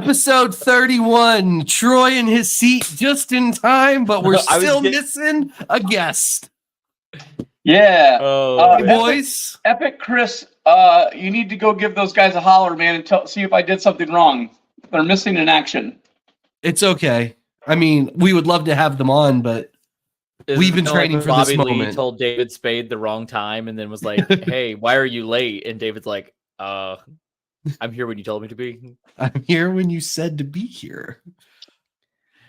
Episode 31. Troy in his seat just in time, but we're still missing a guest. Yeah. Hey, boys. Epic Chris, you need to go give those guys a holler, man, and see if I did something wrong. They're missing in action. It's okay. I mean, we would love to have them on, but we've been training for this moment. Lee told David Spade the wrong time and then was like, hey, why are you late? And David's like, I'm here when you told me to be. I'm here when you said to be here.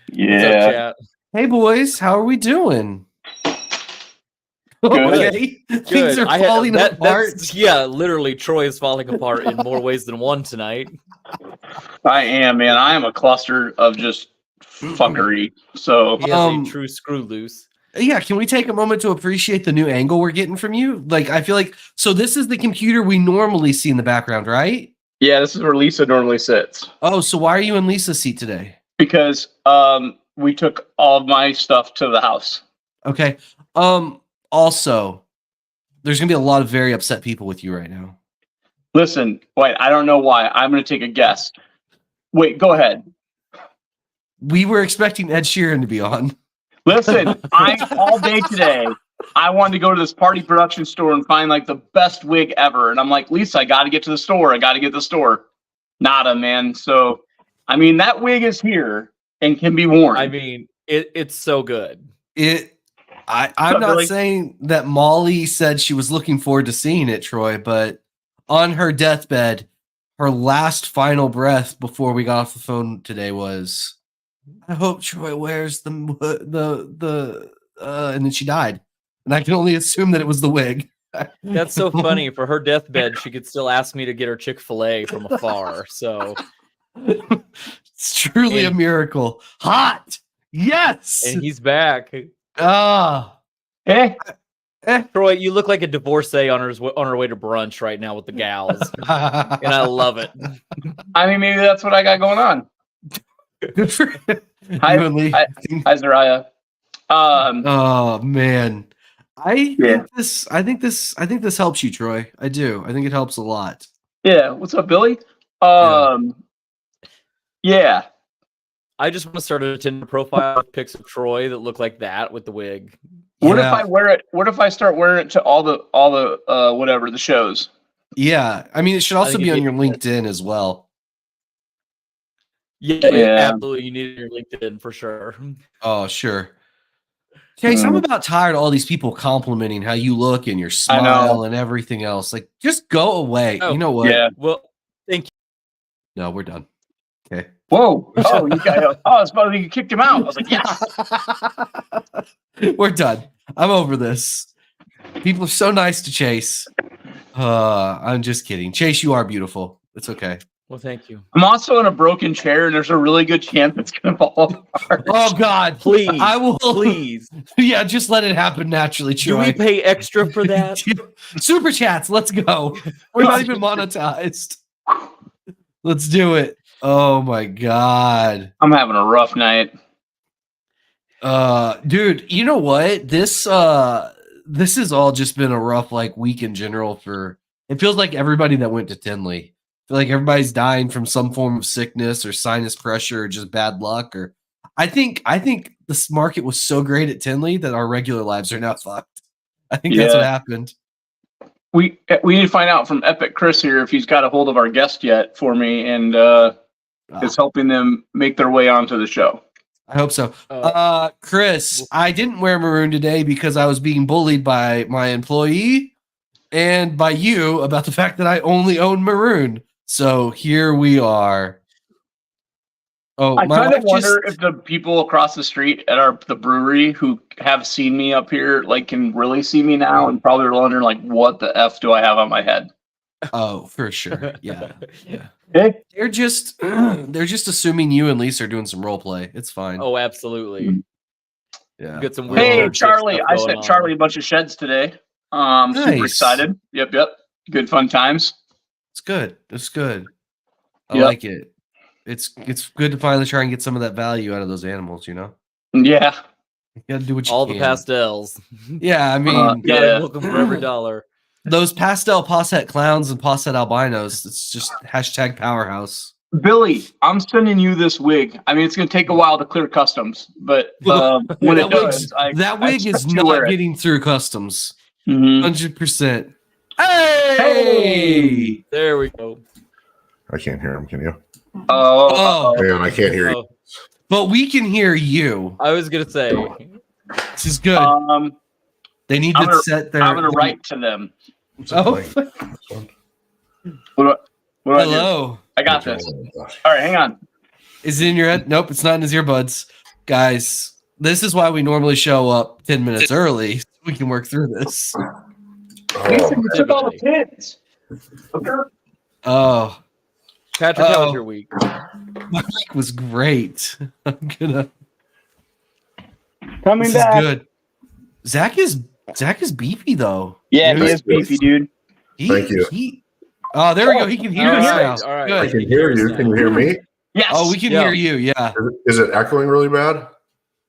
Yeah. What's up, chat? Hey, boys. How are we doing? Good. Okay. Things are falling apart. Yeah, literally, Troy is falling apart in more ways than one tonight. I am, man. I am a cluster of just fuckery. So, he has a true screw loose. Yeah, can we take a moment to appreciate the new angle we're getting from you? Like, I feel like, so this is the computer we normally see in the background, right? yeah, this is where Lisa normally sits. Oh, so why are you in Lisa's seat today? Because we took all of my stuff to the house. Okay. Also, there's gonna be a lot of very upset people with you right now. Listen, wait, I don't know why. I'm going to take a guess. Wait, go ahead. We were expecting Ed Sheeran to be on. Listen, all day today, I wanted to go to this party production store and find like the best wig ever. And I'm like, Lisa, I got to get to the store. I got to get to the store. Nada, man. So, I mean, that wig is here and can be worn. I mean, it's so good. I'm not saying that Molly said she was looking forward to seeing it, Troy, but on her deathbed, her last final breath before we got off the phone today was, I hope Troy wears and then she died. And I can only assume that it was the wig. That's so funny. For her deathbed, she could still ask me to get her Chick-fil-A from afar. So it's truly a miracle. Hot. Yes. And he's back. Troy, you look like a divorcee on her way to brunch right now with the gals. And I love it. I mean, maybe that's what I got going on. Good for Hi, Zariah. Oh man, I think this helps you, Troy. I do. I think it helps a lot. Yeah. What's up, Billy? Yeah. I just want to start a Tinder profile with pics of Troy that look like that with the wig. What if I wear it? What if I start wearing it to all the whatever the shows? Yeah, I mean, it should also be on your LinkedIn as well. Yeah, absolutely. You need your LinkedIn for sure. Oh, sure. Chase, I'm about tired of all these people complimenting how you look and your smile and everything else. Like, just go away. You know what? Yeah. Well, thank you. No, we're done. Okay. Whoa. Oh, you got. Oh, I was about to kicked him out. I was like, yes. We're done. I'm over this. People are so nice to Chase. I'm just kidding. Chase, you are beautiful. It's okay. Well, thank you. I'm also in a broken chair, and there's a really good chance it's going to fall apart. Oh, God. Please. I will. Please. Yeah, just let it happen naturally, Troy. Do we pay extra for that? Super chats. Let's go. We're not even monetized. Let's do it. Oh, my God. I'm having a rough night. Dude, you know what? This has all just been a rough week in general it feels like everybody that went to Tinley. I feel like everybody's dying from some form of sickness or sinus pressure or just bad luck. Or I think this market was so great at Tinley that our regular lives are now fucked. I think that's what happened. We need to find out from Epic Chris here if he's got a hold of our guest yet for me and is helping them make their way onto the show. I hope so. Chris, I didn't wear maroon today because I was being bullied by my employee and by you about the fact that I only own maroon. So here we are. Oh, I kind of wonder if the people across the street at the brewery who have seen me up here can really see me now and probably are wondering what the F do I have on my head? Oh, for sure. Yeah. Hey? They're just assuming you and Lisa are doing some role play. It's fine. Oh, absolutely. Yeah. Get some weird Hey, Charlie. I sent Charlie a bunch of sheds today. Super excited. Yep. Good fun times. It's good. It's good. I like it. It's good to finally try and get some of that value out of those animals, you know? Yeah. You gotta do what you All can. the pastels. Yeah, I mean, milk them for every dollar. Those pastel posset clowns and posset albinos, it's just #powerhouse. Billy, I'm sending you this wig. I mean, it's going to take a while to clear customs, but when it does, that wig is expect you to wear not it. getting through customs. Mhm. 100%. Hey! There we go. I can't hear him. Can you? Oh, Man, I can't hear you. Oh, But we can hear you. I was gonna say. This is good. They need I'm to gonna- set their. I'm going to write to them. Oh, Like, this one? What do I do? hello. I got this. Oh, gosh. All right, hang on. Is it in your head? Nope, it's not in his earbuds. Guys, this is why we normally show up 10 minutes early. So we can work through this. Mason, you took all the pins. Okay. Oh, Patrick, how was Uh-oh. your week? my week was great. I'm gonna. Coming This is good. Zach is beefy though. Yeah, Dude, he is beefy, dude. Thank you. Oh, there we go. He can hear us now. All right. I Good. can hear you. Can you hear me? Yes. Oh, we can Yeah. hear you. Yeah. Is it echoing really bad?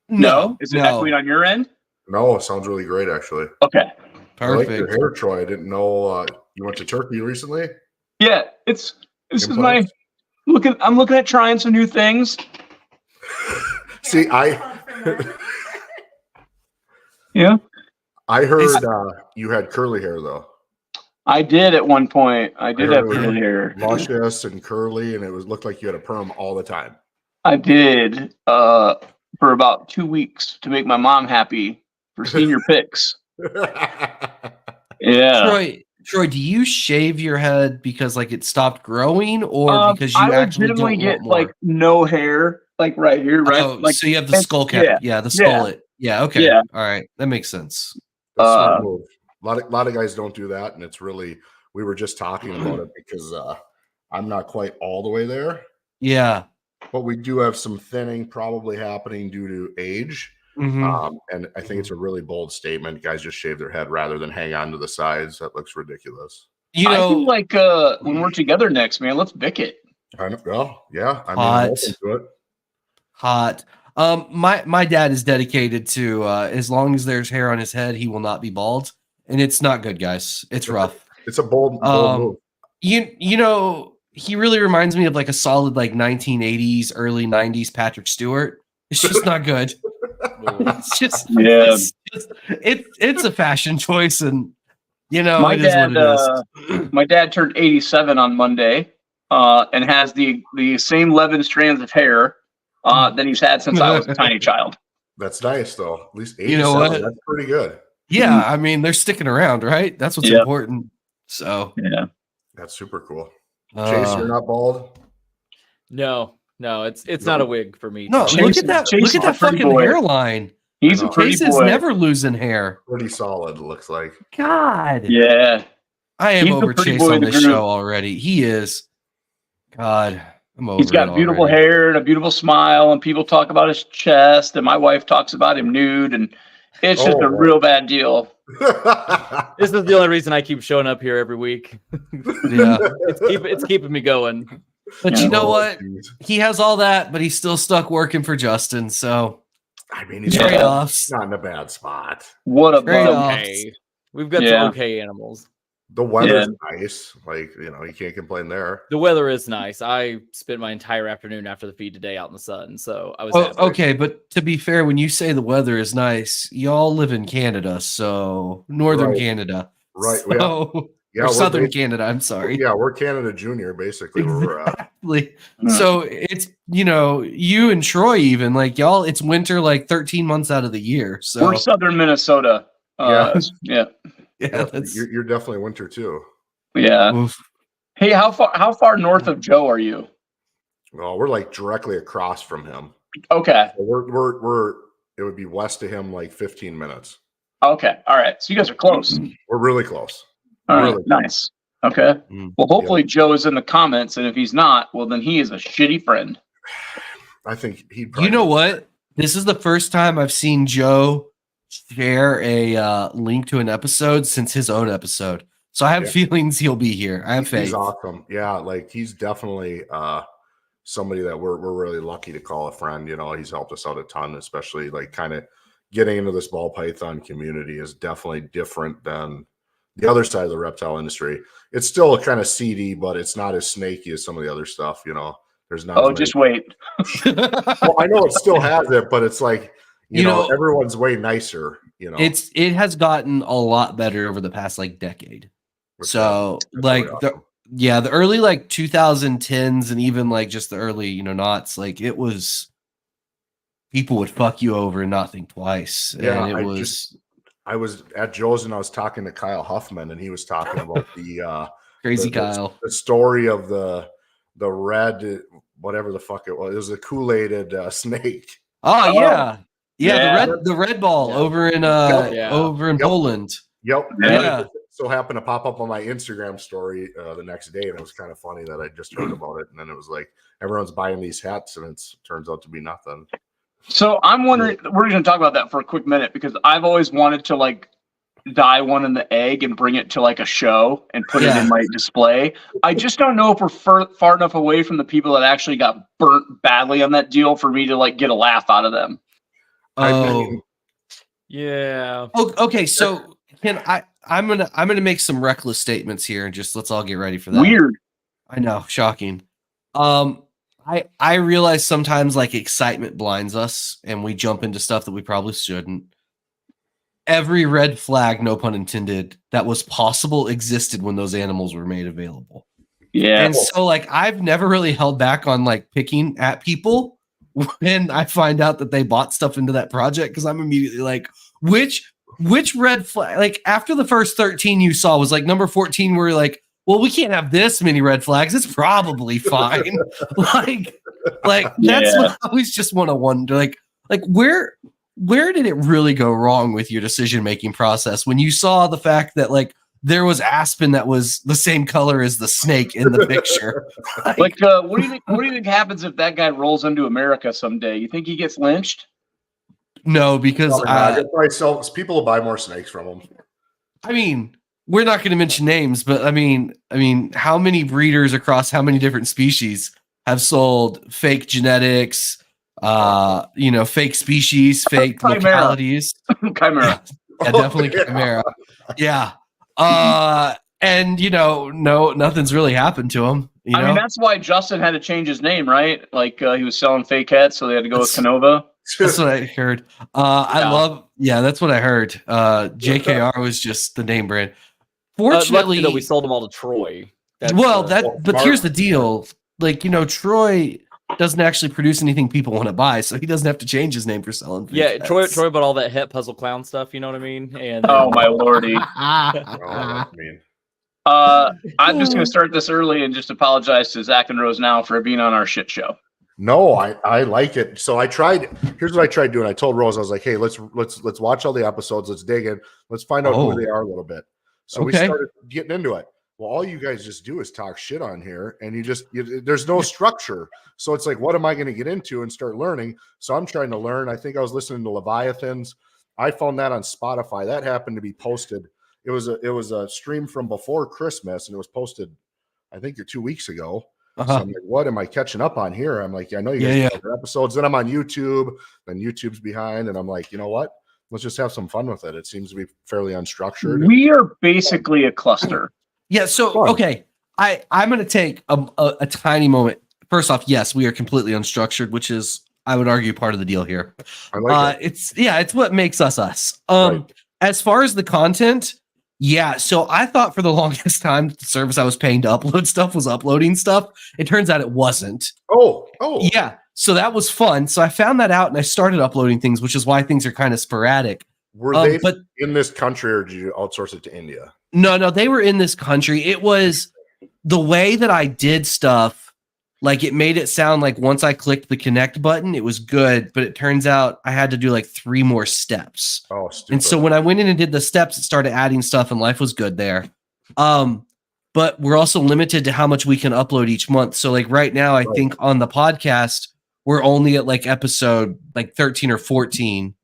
No. Is it echoing on your end? No, it sounds really great, actually. Okay. I like your Perfect. hair, Troy. I didn't know you went to Turkey recently. Yeah, this is Implants? I'm looking at trying some new things. See, Yeah. I heard you had curly hair though. I did at one point. I did have curly hair. Luscious and curly, and it looked like you had a perm all the time. I did for about 2 weeks to make my mom happy for senior pics. Yeah. Troy, do you shave your head because like it stopped growing, or because you I actually don't legitimately want get more? like no hair, like right here, right? Oh, like so you have the skull cap. Yeah, the skullet. Yeah. Okay. Yeah. All right. That makes sense. That's a smart move. A lot of guys don't do that, and it's really. We were just talking about it because I'm not quite all the way there, Yeah. but we do have some thinning probably happening due to age. Mhm. And I think it's a really bold statement. Guys just shave their head rather than hang on to the sides. That looks ridiculous. You I know, feel like when we're together next, man, let's bick it. Well, yeah. I mean, I'm Hot. open to it. hot. My dad is dedicated to as long as there's hair on his head, he will not be bald, and it's not good, guys. It's rough. It's a bold move. You know, he really reminds me of like a solid like 1980s, early 90s Patrick Stewart. It's just not good. It's just it's a fashion choice, and you know My it is dad, what it is. my dad turned 87 on Monday, and has the same 11 strands of hair that he's had since I was a tiny child. That's nice, though. At least 87. You know what? That's pretty good. Yeah, I mean they're sticking around, right? That's what's Yep. important. So Yeah. That's super cool. Chase, you're not bald? No, it's not a wig for me. no, Chase- look at that! Chase Look at is a that pretty fucking boy. hairline. He's I a know. pretty Chase is boy. never losing hair. Pretty solid, it looks like. God, Yeah. I am He's the over pretty Chase boy on of the this group. show already. He is. God, I'm over. He's got it beautiful already. hair and a beautiful smile, and people talk about his chest, and my wife talks about him nude, and it's just Oh, a man. real bad deal. This is the only reason I keep showing up here every week. Yeah, It's keeping me going. but Yeah. you know Oh, what? geez. He has all that, but he's still stuck working for Justin. So I mean, he's Yeah. trade-offs. not in a bad spot. What a Trade bum. off. Okay, we've got Yeah. some okay animals. The weather's nice. Like, you can't complain there. The weather is nice. I spent my entire afternoon after the feed today out in the sun, so I was Oh, happy. okay, but to be fair, when you say the weather is nice, y'all live in Canada, so northern Right. Canada, Right. So, Yeah, or we're southern basi- Canada. I'm sorry. Yeah, we're Canada Junior, basically, where we're at. Exactly. Mm. So it's you and Troy even like y'all. It's winter like 13 months out of the year. So We're southern Minnesota. Yeah. Yeah. yeah, that's You're definitely winter, too. Yeah. oof. Hey, how far north of Joe are you? Well, we're like directly across from him. Okay. We're it would be west of him like 15 minutes. Okay. All right. So you guys are close. We're really close. All right. Really? Nice. Okay. Mm. Well, hopefully Joe is in the comments, and if he's not, well, then he is a shitty friend. I think he'd You know what? This is the first time I've seen Joe share a link to an episode since his own episode. So I have Yeah. feelings he'll be here. I have faith. He's awesome. Yeah, like he's definitely somebody that we're really lucky to call a friend. He's helped us out a ton, especially like kind of getting into this ball python community is definitely different than the other side of the reptile industry. It's still kind of seedy, but it's not as snaky as some of the other stuff. There's not. Oh, just wait. Well, I know it still has it, but it's like you know everyone's way nicer. You know, it has gotten a lot better over the past like decade. So like awesome. the early like 2010s and even like just the early knots, like it was people would fuck you over and not think twice. Yeah, and I was at Joe's and I was talking to Kyle Huffman and he was talking about the crazy Kyle, the story of the red whatever the fuck it was. It was a Kool-Aided snake. Oh yeah. The red ball over in Poland. Yep. Yeah. So happened to pop up on my Instagram story the next day, and it was kind of funny that I just heard about it, and then it was like everyone's buying these hats, and it turns out to be nothing. So I'm wondering, we're going to talk about that for a quick minute because I've always wanted to like dye one in the egg and bring it to like a show and put it in my display. I just don't know if we're far enough away from the people that actually got burnt badly on that deal for me to like get a laugh out of them. Yeah. Okay. So I'm gonna make some reckless statements here and just let's all get ready for that. Weird. I know, shocking. I realize sometimes like excitement blinds us and we jump into stuff that we probably shouldn't. Every red flag, no pun intended, that was possible existed when those animals were made available. Yeah. And so like I've never really held back on like picking at people when I find out that they bought stuff into that project because I'm immediately like, which red flag, like after the first 13 you saw was like number 14 where you're like, well, we can't have this many red flags. It's probably fine. like that's what I always just want to wonder. Like where did it really go wrong with your decision-making process when you saw the fact that like there was aspen that was the same color as the snake in the picture? What do you think happens if that guy rolls into America someday? You think he gets lynched? No, because people will buy more snakes from him. I mean, we're not going to mention names, but I mean, how many breeders across how many different species have sold fake genetics, fake species, fake localities? Chimera. Yeah, definitely Chimera. Yeah. And no, nothing's really happened to him. I mean, that's why Justin had to change his name, right? Like he was selling fake hats, so they had to go with Kinova. That's what I heard. That's what I heard. JKR was just the name brand. Fortunately, that we sold them all to Troy. But here's the deal. Like, Troy doesn't actually produce anything people want to buy, so he doesn't have to change his name for selling. Yeah, Troy bought all that Het Puzzle Clown stuff, you know what I mean? And oh my lordy. That's mean. I'm just going to start this early and just apologize to Zach and Rose now for being on our shit show. No, I like it. So here's what I tried doing. I told Rose, I was like, hey, let's watch all the episodes. Let's dig in. Let's find out who they are a little bit. So we started getting into it. Well, all you guys just do is talk shit on here and there's no structure. So it's like, what am I going to get into and start learning? So I'm trying to learn. I think I was listening to Leviathans. I found that on Spotify. That happened to be posted. It was a stream from before Christmas and it was posted, I think 2 weeks ago. So I'm like, what am I catching up on here? I'm like, I know you guys have episodes. Then I'm on YouTube, then YouTube's behind, and I'm like, you know what? Let's just have some fun with it. It seems to be fairly unstructured. We are basically a cluster. Yeah. So okay, I'm going to take a tiny moment. First off, yes, we are completely unstructured, which is, I would argue, part of the deal here. I like it. It's what makes us. As far as the content. Yeah, so I thought for the longest time the service I was paying to upload stuff was uploading stuff. It turns out it wasn't. Oh. Yeah, so that was fun. So I found that out and I started uploading things, which is why things are kind of sporadic. Were they in this country or did you outsource it to India? No, they were in this country. It was the way that I did stuff. Like it made it sound like once I clicked the connect button, it was good, but it turns out I had to do like 3 more steps. Oh, stupid. And so when I went in and did the steps, it started adding stuff and life was good there. But we're also limited to how much we can upload each month. So like right now, I think on the podcast, we're only at like episode like 13 or 14.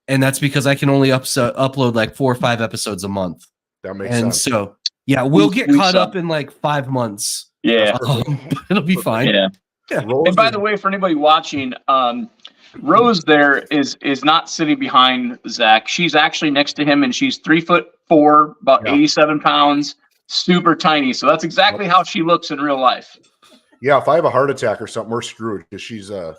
And that's because I can only upload like 4 or 5 episodes a month. That makes sense. And so, yeah, we'll get caught up in like 5 months. Yeah. It'll be fine. Yeah. And by the way, for anybody watching, Rose there is not sitting behind Zach. She's actually next to him and she's 3'4", about 87 pounds, super tiny. So that's exactly how she looks in real life. Yeah, if I have a heart attack or something, we're screwed because she's like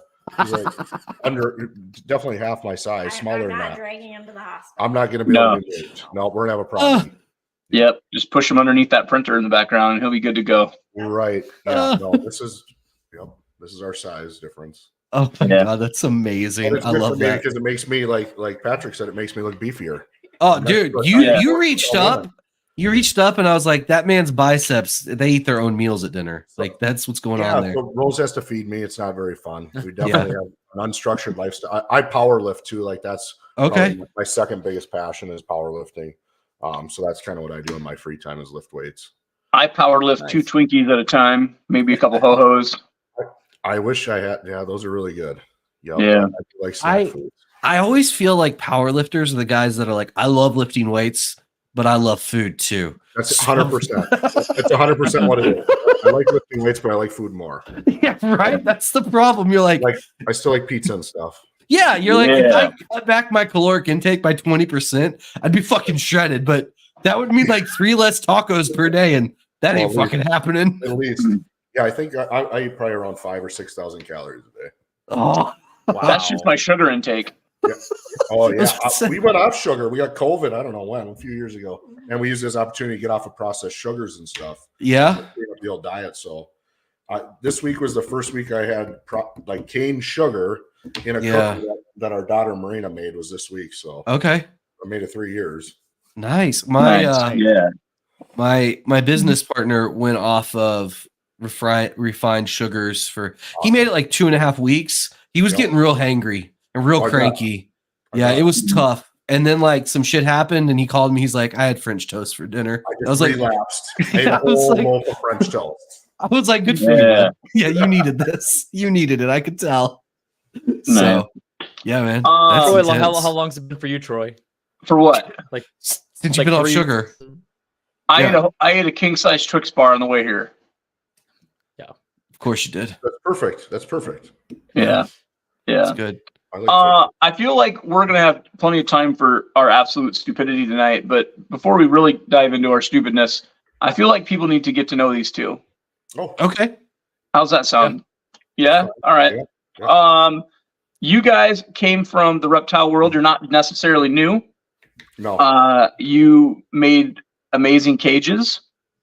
definitely half my size, smaller than that. Dragging him to the hospital. I'm not going to be able to do it. No, we're gonna have a problem. Yep, just push him underneath that printer in the background, and he'll be good to go. Right? Yeah. No, this is our size difference. Oh my god, that's amazing! I love that because it makes me like Patrick said, it makes me look beefier. Oh, dude, you reached up. You reached up, and I was like, "That man's biceps. They eat their own meals at dinner. Like that's what's going on there." So Rose has to feed me. It's not very fun. We definitely have an unstructured lifestyle. I power lift too. Like that's okay. My second biggest passion is powerlifting. So that's kind of what I do in my free time is lift weights. I power lift 2 Twinkies at a time, maybe a couple ho-hos. I wish I had. Yeah, those are really good. Yep. Yeah. Like snack foods. I always feel like power lifters are the guys that are like, I love lifting weights, but I love food too. That's 100%. That's 100% what it is. I like lifting weights, but I like food more. Yeah, right. That's the problem. You're like I still like pizza and stuff. Yeah, you're like, if I cut back my caloric intake by 20%, I'd be fucking shredded. But that would mean like 3 less tacos per day, and that ain't fucking happening. At least. Yeah, I think I eat probably around 5,000 or 6,000 calories a day. Oh, wow. That's just my sugar intake. Yeah. Oh, yeah. We went off sugar. We got COVID, I don't know when, a few years ago. And we used this opportunity to get off of processed sugars and stuff. Yeah. The old diet. So this week was the first week I had like cane sugar in a cookie that our daughter Marina made was this week. So okay. I made it 3 years. Nice. My business partner went off of refined sugars for he made it like 2.5 weeks. He was getting real hangry and real cranky. It was tough. And then like some shit happened and he called me. He's like, I had French toast for dinner. I was relapsed. Like, ate a whole loaf of French toast. I was like, good for you. Man. Yeah, you needed this. You needed it. I could tell. So yeah, man. Troy, how long's it been for you, Troy? For what? Like since you've been off sugar. I ate a king size Twix bar on the way here. Yeah, of course you did. That's perfect. Yeah. That's good. I feel like we're gonna have plenty of time for our absolute stupidity tonight, but before we really dive into our stupidness, I feel like people need to get to know these two. Oh, okay. How's that sound? Yeah. All right. Yeah. You guys came from the reptile world. You're not necessarily new. No. You made amazing cages.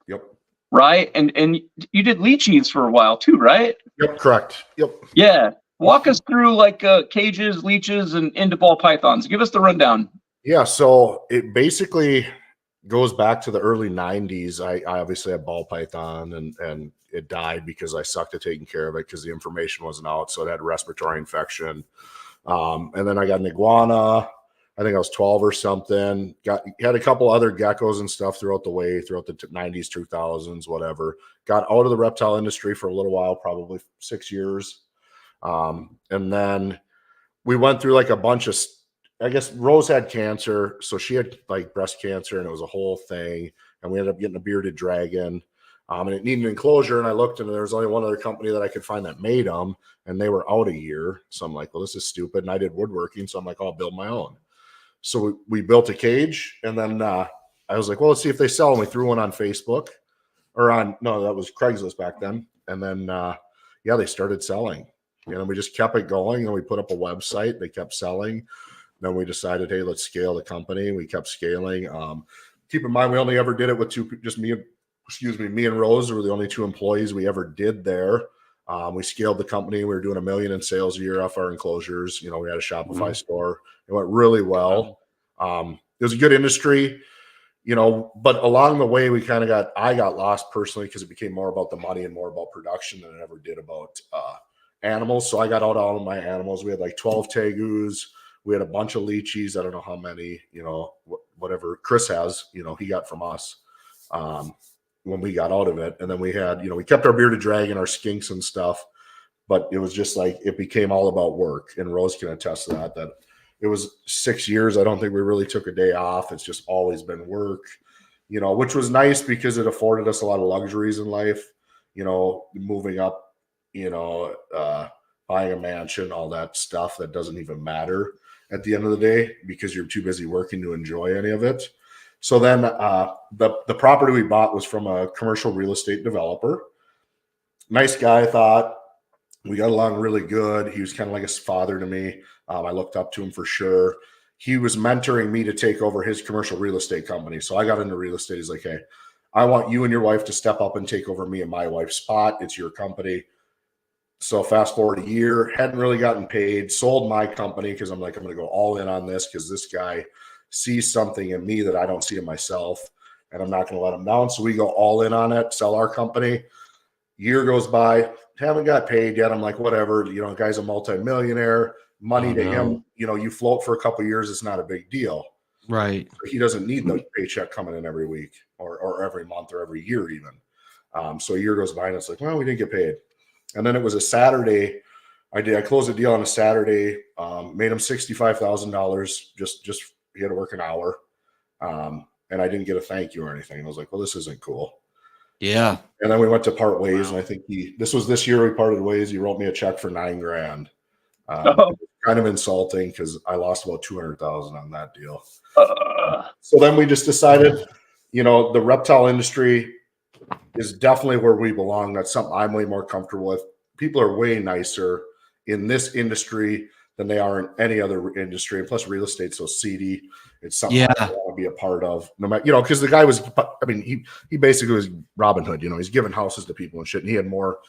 Yep. Right, and you did leeches for a while too, right? Yep. Correct. Yep. Yeah. Walk us through like cages, leeches, and into ball pythons. Give us the rundown. Yeah. So it basically goes back to the early 90s. I obviously had ball python and it died because I sucked at taking care of it because the information wasn't out. So it had respiratory infection. And then I got an iguana. I think I was 12 or something. Had a couple other geckos and stuff throughout the 90s, 2000s, whatever. Got out of the reptile industry for a little while, probably 6 years. And then we went through like a bunch of, I guess Rose had cancer. So she had like breast cancer and it was a whole thing. And we ended up getting a bearded dragon. And it needed an enclosure. And I looked and there was only one other company that I could find that made them. And they were out a year. So I'm like, well, this is stupid. And I did woodworking. So I'm like, I'll build my own. So we built a cage. And then I was like, well, let's see if they sell them. We threw one on Facebook that was Craigslist back then. And then, they started selling. And we just kept it going and we put up a website. They kept selling. Then we decided, hey, let's scale the company. We kept scaling. Keep in mind, we only ever did it with me and Rose were the only 2 employees we ever did there. We scaled the company. We were doing $1 million in sales a year off our enclosures. We had a Shopify store. It went really well. It was a good industry, but along the way, I got lost personally because it became more about the money and more about production than it ever did about animals. So I got out all of my animals. We had like 12 tegus. We had a bunch of leeches. I don't know how many, whatever Chris has, he got from us when we got out of it. And then we had, we kept our bearded dragon, our skinks and stuff, but it was just like, it became all about work. And Rose can attest to that it was 6 years. I don't think we really took a day off. It's just always been work, which was nice because it afforded us a lot of luxuries in life, moving up, buying a mansion, all that stuff that doesn't even matter at the end of the day because you're too busy working to enjoy any of it. So then the property we bought was from a commercial real estate developer. Nice guy, I thought. We got along really good. He was kind of like a father to me. I looked up to him for sure. He was mentoring me to take over his commercial real estate company. So I got into real estate. He's like, hey, I want you and your wife to step up and take over me and my wife's spot. It's your company. So fast forward a year, hadn't really gotten paid, sold my company because I'm like, I'm going to go all in on this because this guy sees something in me that I don't see in myself, and I'm not going to let him down. So we go all in on it, sell our company. Year goes by, haven't got paid yet. I'm like, whatever, guy's a multimillionaire. Money to him, you float for a couple of years, it's not a big deal. Right. He doesn't need the paycheck coming in every week or every month or every year even. So a year goes by and it's like, well, we didn't get paid. And then it was a Saturday. I closed a deal on a Saturday, made him $65,000. Just he had to work an hour. And I didn't get a thank you or anything. And I was like, well, this isn't cool. Yeah. And then we went to part ways. And I think this year we parted ways. He wrote me a check for $9,000. Kind of insulting because I lost about $200,000 on that deal. So then we just decided, the reptile industry is definitely where we belong. That's something I'm way more comfortable with. People are way nicer in this industry than they are in any other industry. And plus real estate's so seedy. It's something I want to be a part of. No matter, because the guy was, he basically was Robin Hood, he's giving houses to people and shit. And he had more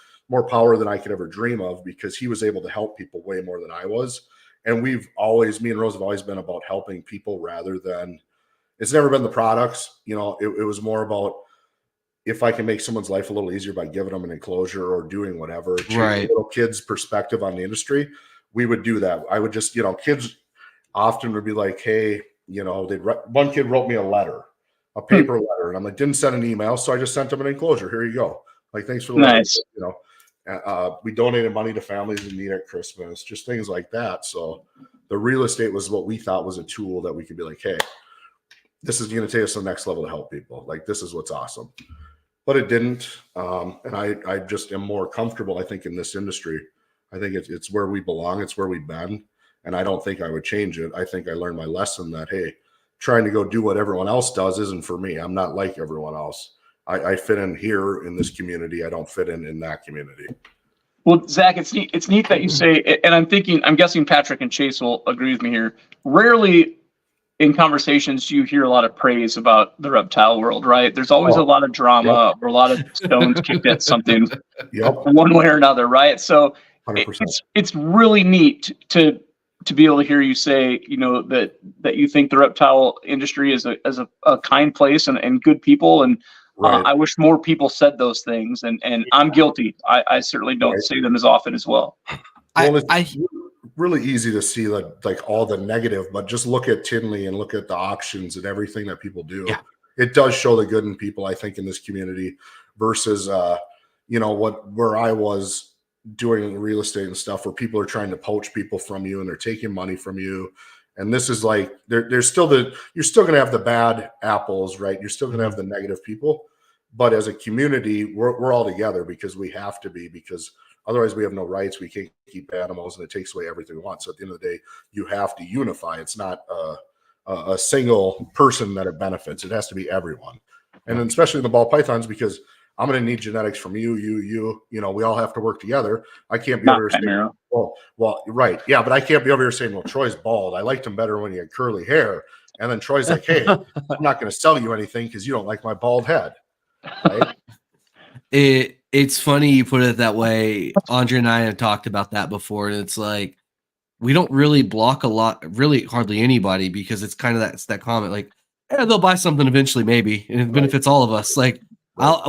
power than I could ever dream of because he was able to help people way more than I was. And me and Rose have always been about helping people rather than, it's never been the products. It was more about if I can make someone's life a little easier by giving them an enclosure or doing whatever, change little kids' perspective on the industry, we would do that. I would just, kids often would be like, hey, one kid wrote me a letter, a paper letter. And I'm like, didn't send an email. So I just sent them an enclosure. Here you go. Like, thanks for the nice. Letter. We donated money to families in need at Christmas, just things like that. So the real estate was what we thought was a tool that we could be like, hey, this is going to take us to the next level to help people. Like, this is what's awesome. But it didn't. And I just am more comfortable, I think, in this industry. I think it's where we belong. It's where we've been. And I don't think I would change it. I think I learned my lesson that, hey, trying to go do what everyone else does isn't for me. I'm not like everyone else. I fit in here in this community. I don't fit in that community. Well, Zach, it's neat that you say, and I'm guessing Patrick and Chaise will agree with me here. Rarely in conversations do you hear a lot of praise about the reptile world, right? There's always a lot of drama or a lot of stones kicked at something one way or another, right? So it's really neat to be able to hear you say, that you think the reptile industry is a kind place and good people. And I wish more people said those things. And I'm guilty. I certainly don't say them as often as well. It's really easy to see like all the negative, but just look at Tinley and look at the auctions and everything that people do. Yeah. It does show the good in people, I think, in this community versus, where I was doing real estate and stuff where people are trying to poach people from you and they're taking money from you. And this is like, you're still going to have the bad apples, right? You're still going to have the negative people, but as a community, we're all together because we have to be, because otherwise we have no rights. We can't keep animals and it takes away everything we want. So at the end of the day, you have to unify. It's not a single person that it benefits. It has to be everyone. And then especially in the ball pythons, because I'm going to need genetics from you, we all have to work together. I can't be over here saying, well, right. Yeah. But I can't be over here saying, well, Troy's bald. I liked him better when he had curly hair. And then Troy's like, hey, I'm not going to sell you anything because you don't like my bald head. Right? It's funny you put it that way. Andre and I have talked about that before. And it's like, we don't really block a lot, really hardly anybody, because it's kind of that comment like, yeah, they'll buy something eventually, maybe. And it benefits all of us. Like,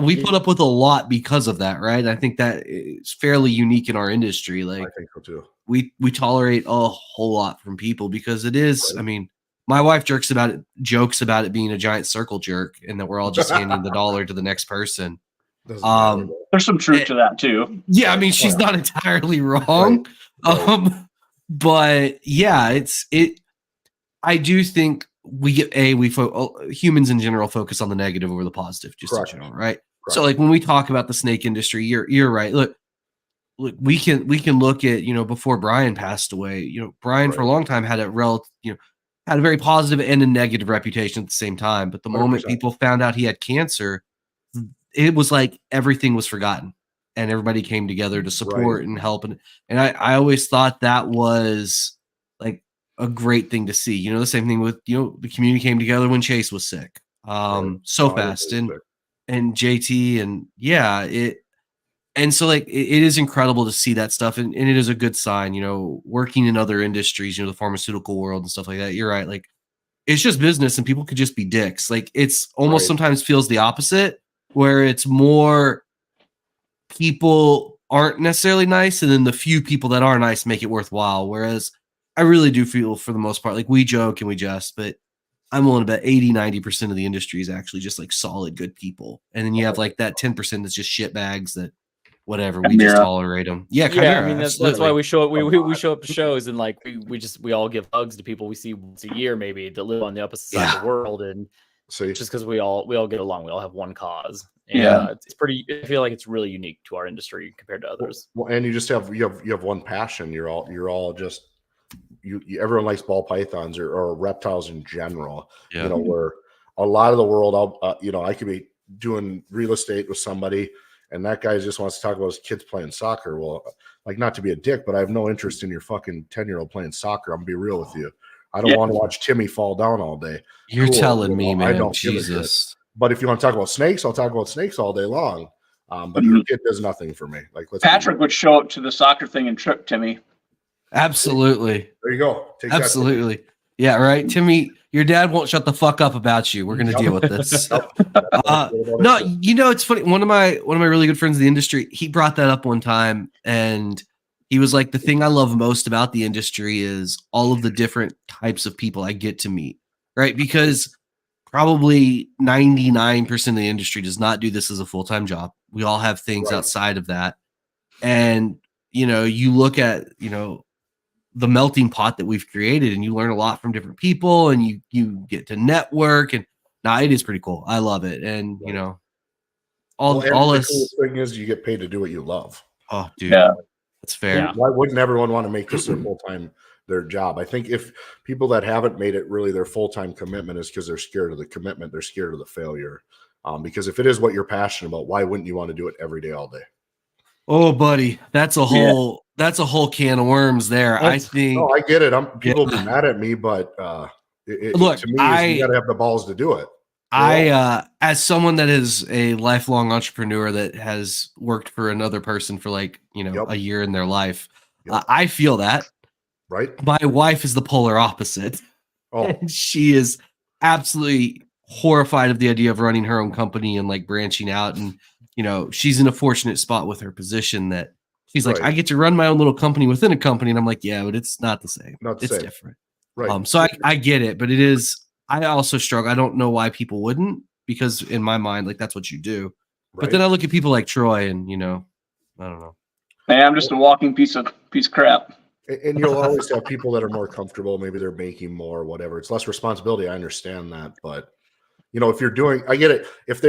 we put up with a lot because of that, right? I think that is fairly unique in our industry. Like, I think so too. We tolerate a whole lot from people because it is. I mean, my wife jokes about it being a giant circle jerk, and that we're all just handing the dollar to the next person. There's some truth to that too. Yeah, I mean, she's not entirely wrong. Right. But yeah, I do think humans in general focus on the negative over the positive, just in general, right? So like when we talk about the snake industry, you're right. Look, we can look at, before Brian passed away, Brian for a long time had a very positive and a negative reputation at the same time. But the 100%. Moment people found out he had cancer, it was like everything was forgotten. and everybody came together to support and help. And I always thought that was like a great thing to see. You know, the same thing with, you know, the community came together when Chaise was sick. Fast and JT and and so like it is incredible to see that stuff, and it is a good sign, you know, working in other industries, you know, the pharmaceutical world and stuff like that. You're right. Like it's just business and people could just be dicks. Like it's almost sometimes feels the opposite, where it's more people aren't necessarily nice, and then the few people that are nice make it worthwhile. Whereas I really do feel for the most part, like we joke and we jest, but I'm willing to bet 80-90% of the industry is actually just like solid, good people. And then you have like that 10% that's just shit bags that whatever, we just tolerate them. Yeah, Chimera, I mean that's why we show up. We show up to shows, and like we all give hugs to people we see once a year, maybe, that live on the opposite side of the world, and just because we all get along, we all have one cause. And, it's pretty. I feel like it's really unique to our industry compared to others. Well, and you just have one passion. You're all just everyone likes ball pythons or reptiles in general. You know, where a lot of the world, I could be doing real estate with somebody, and that guy just wants to talk about his kids playing soccer. Well, like, not to be a dick, but I have no interest in your fucking 10-year-old playing soccer. I'm gonna be real with you. I don't want to watch Timmy fall down all day. You're telling me, man. I don't Jesus. But if you want to talk about snakes, I'll talk about snakes all day long. But your kid does nothing for me. Like, Patrick would show up to the soccer thing and trip Timmy. Absolutely. There you go. Absolutely. That, yeah, right. Timmy, your dad won't shut the fuck up about you. We're gonna deal with this. No, you know, it's funny. One of my really good friends in the industry, he brought that up one time, and he was like, the thing I love most about the industry is all of the different types of people I get to meet, right? Because probably 99% of the industry does not do this as a full-time job. We all have things outside of that. And, you know, you look at, you know, the melting pot that we've created, and you learn a lot from different people, and you get to network, and it is pretty cool. I love it. And, you know, all this coolest thing is you get paid to do what you love. Oh, dude. Yeah. That's fair. Yeah. Why wouldn't everyone want to make this their full-time, their job? I think if people that haven't made it really their full-time commitment is because they're scared of the commitment. They're scared of the failure. Because if it is what you're passionate about, why wouldn't you want to do it every day, all day? Oh, buddy, that's a whole can of worms there. I think. No, I get it. People will be mad at me, but look, to me, you got to have the balls to do it. As someone that is a lifelong entrepreneur that has worked for another person for like, you know, a year in their life, I feel that. Right. My wife is the polar opposite. Oh, and she is absolutely horrified of the idea of running her own company and like branching out. And, you know, she's in a fortunate spot with her position that she's like, I get to run my own little company within a company. And I'm like, yeah, but it's not the same. It's different. Right. So I get it, but it is. I also struggle. I don't know why people wouldn't, because in my mind, like, that's what you do. Right. But then I look at people like Troy, and, you know, I don't know. Hey, I'm just a walking piece of crap. And you'll always have people that are more comfortable. Maybe they're making more, whatever. It's less responsibility. I understand that, but you know, if you're doing, I get it. If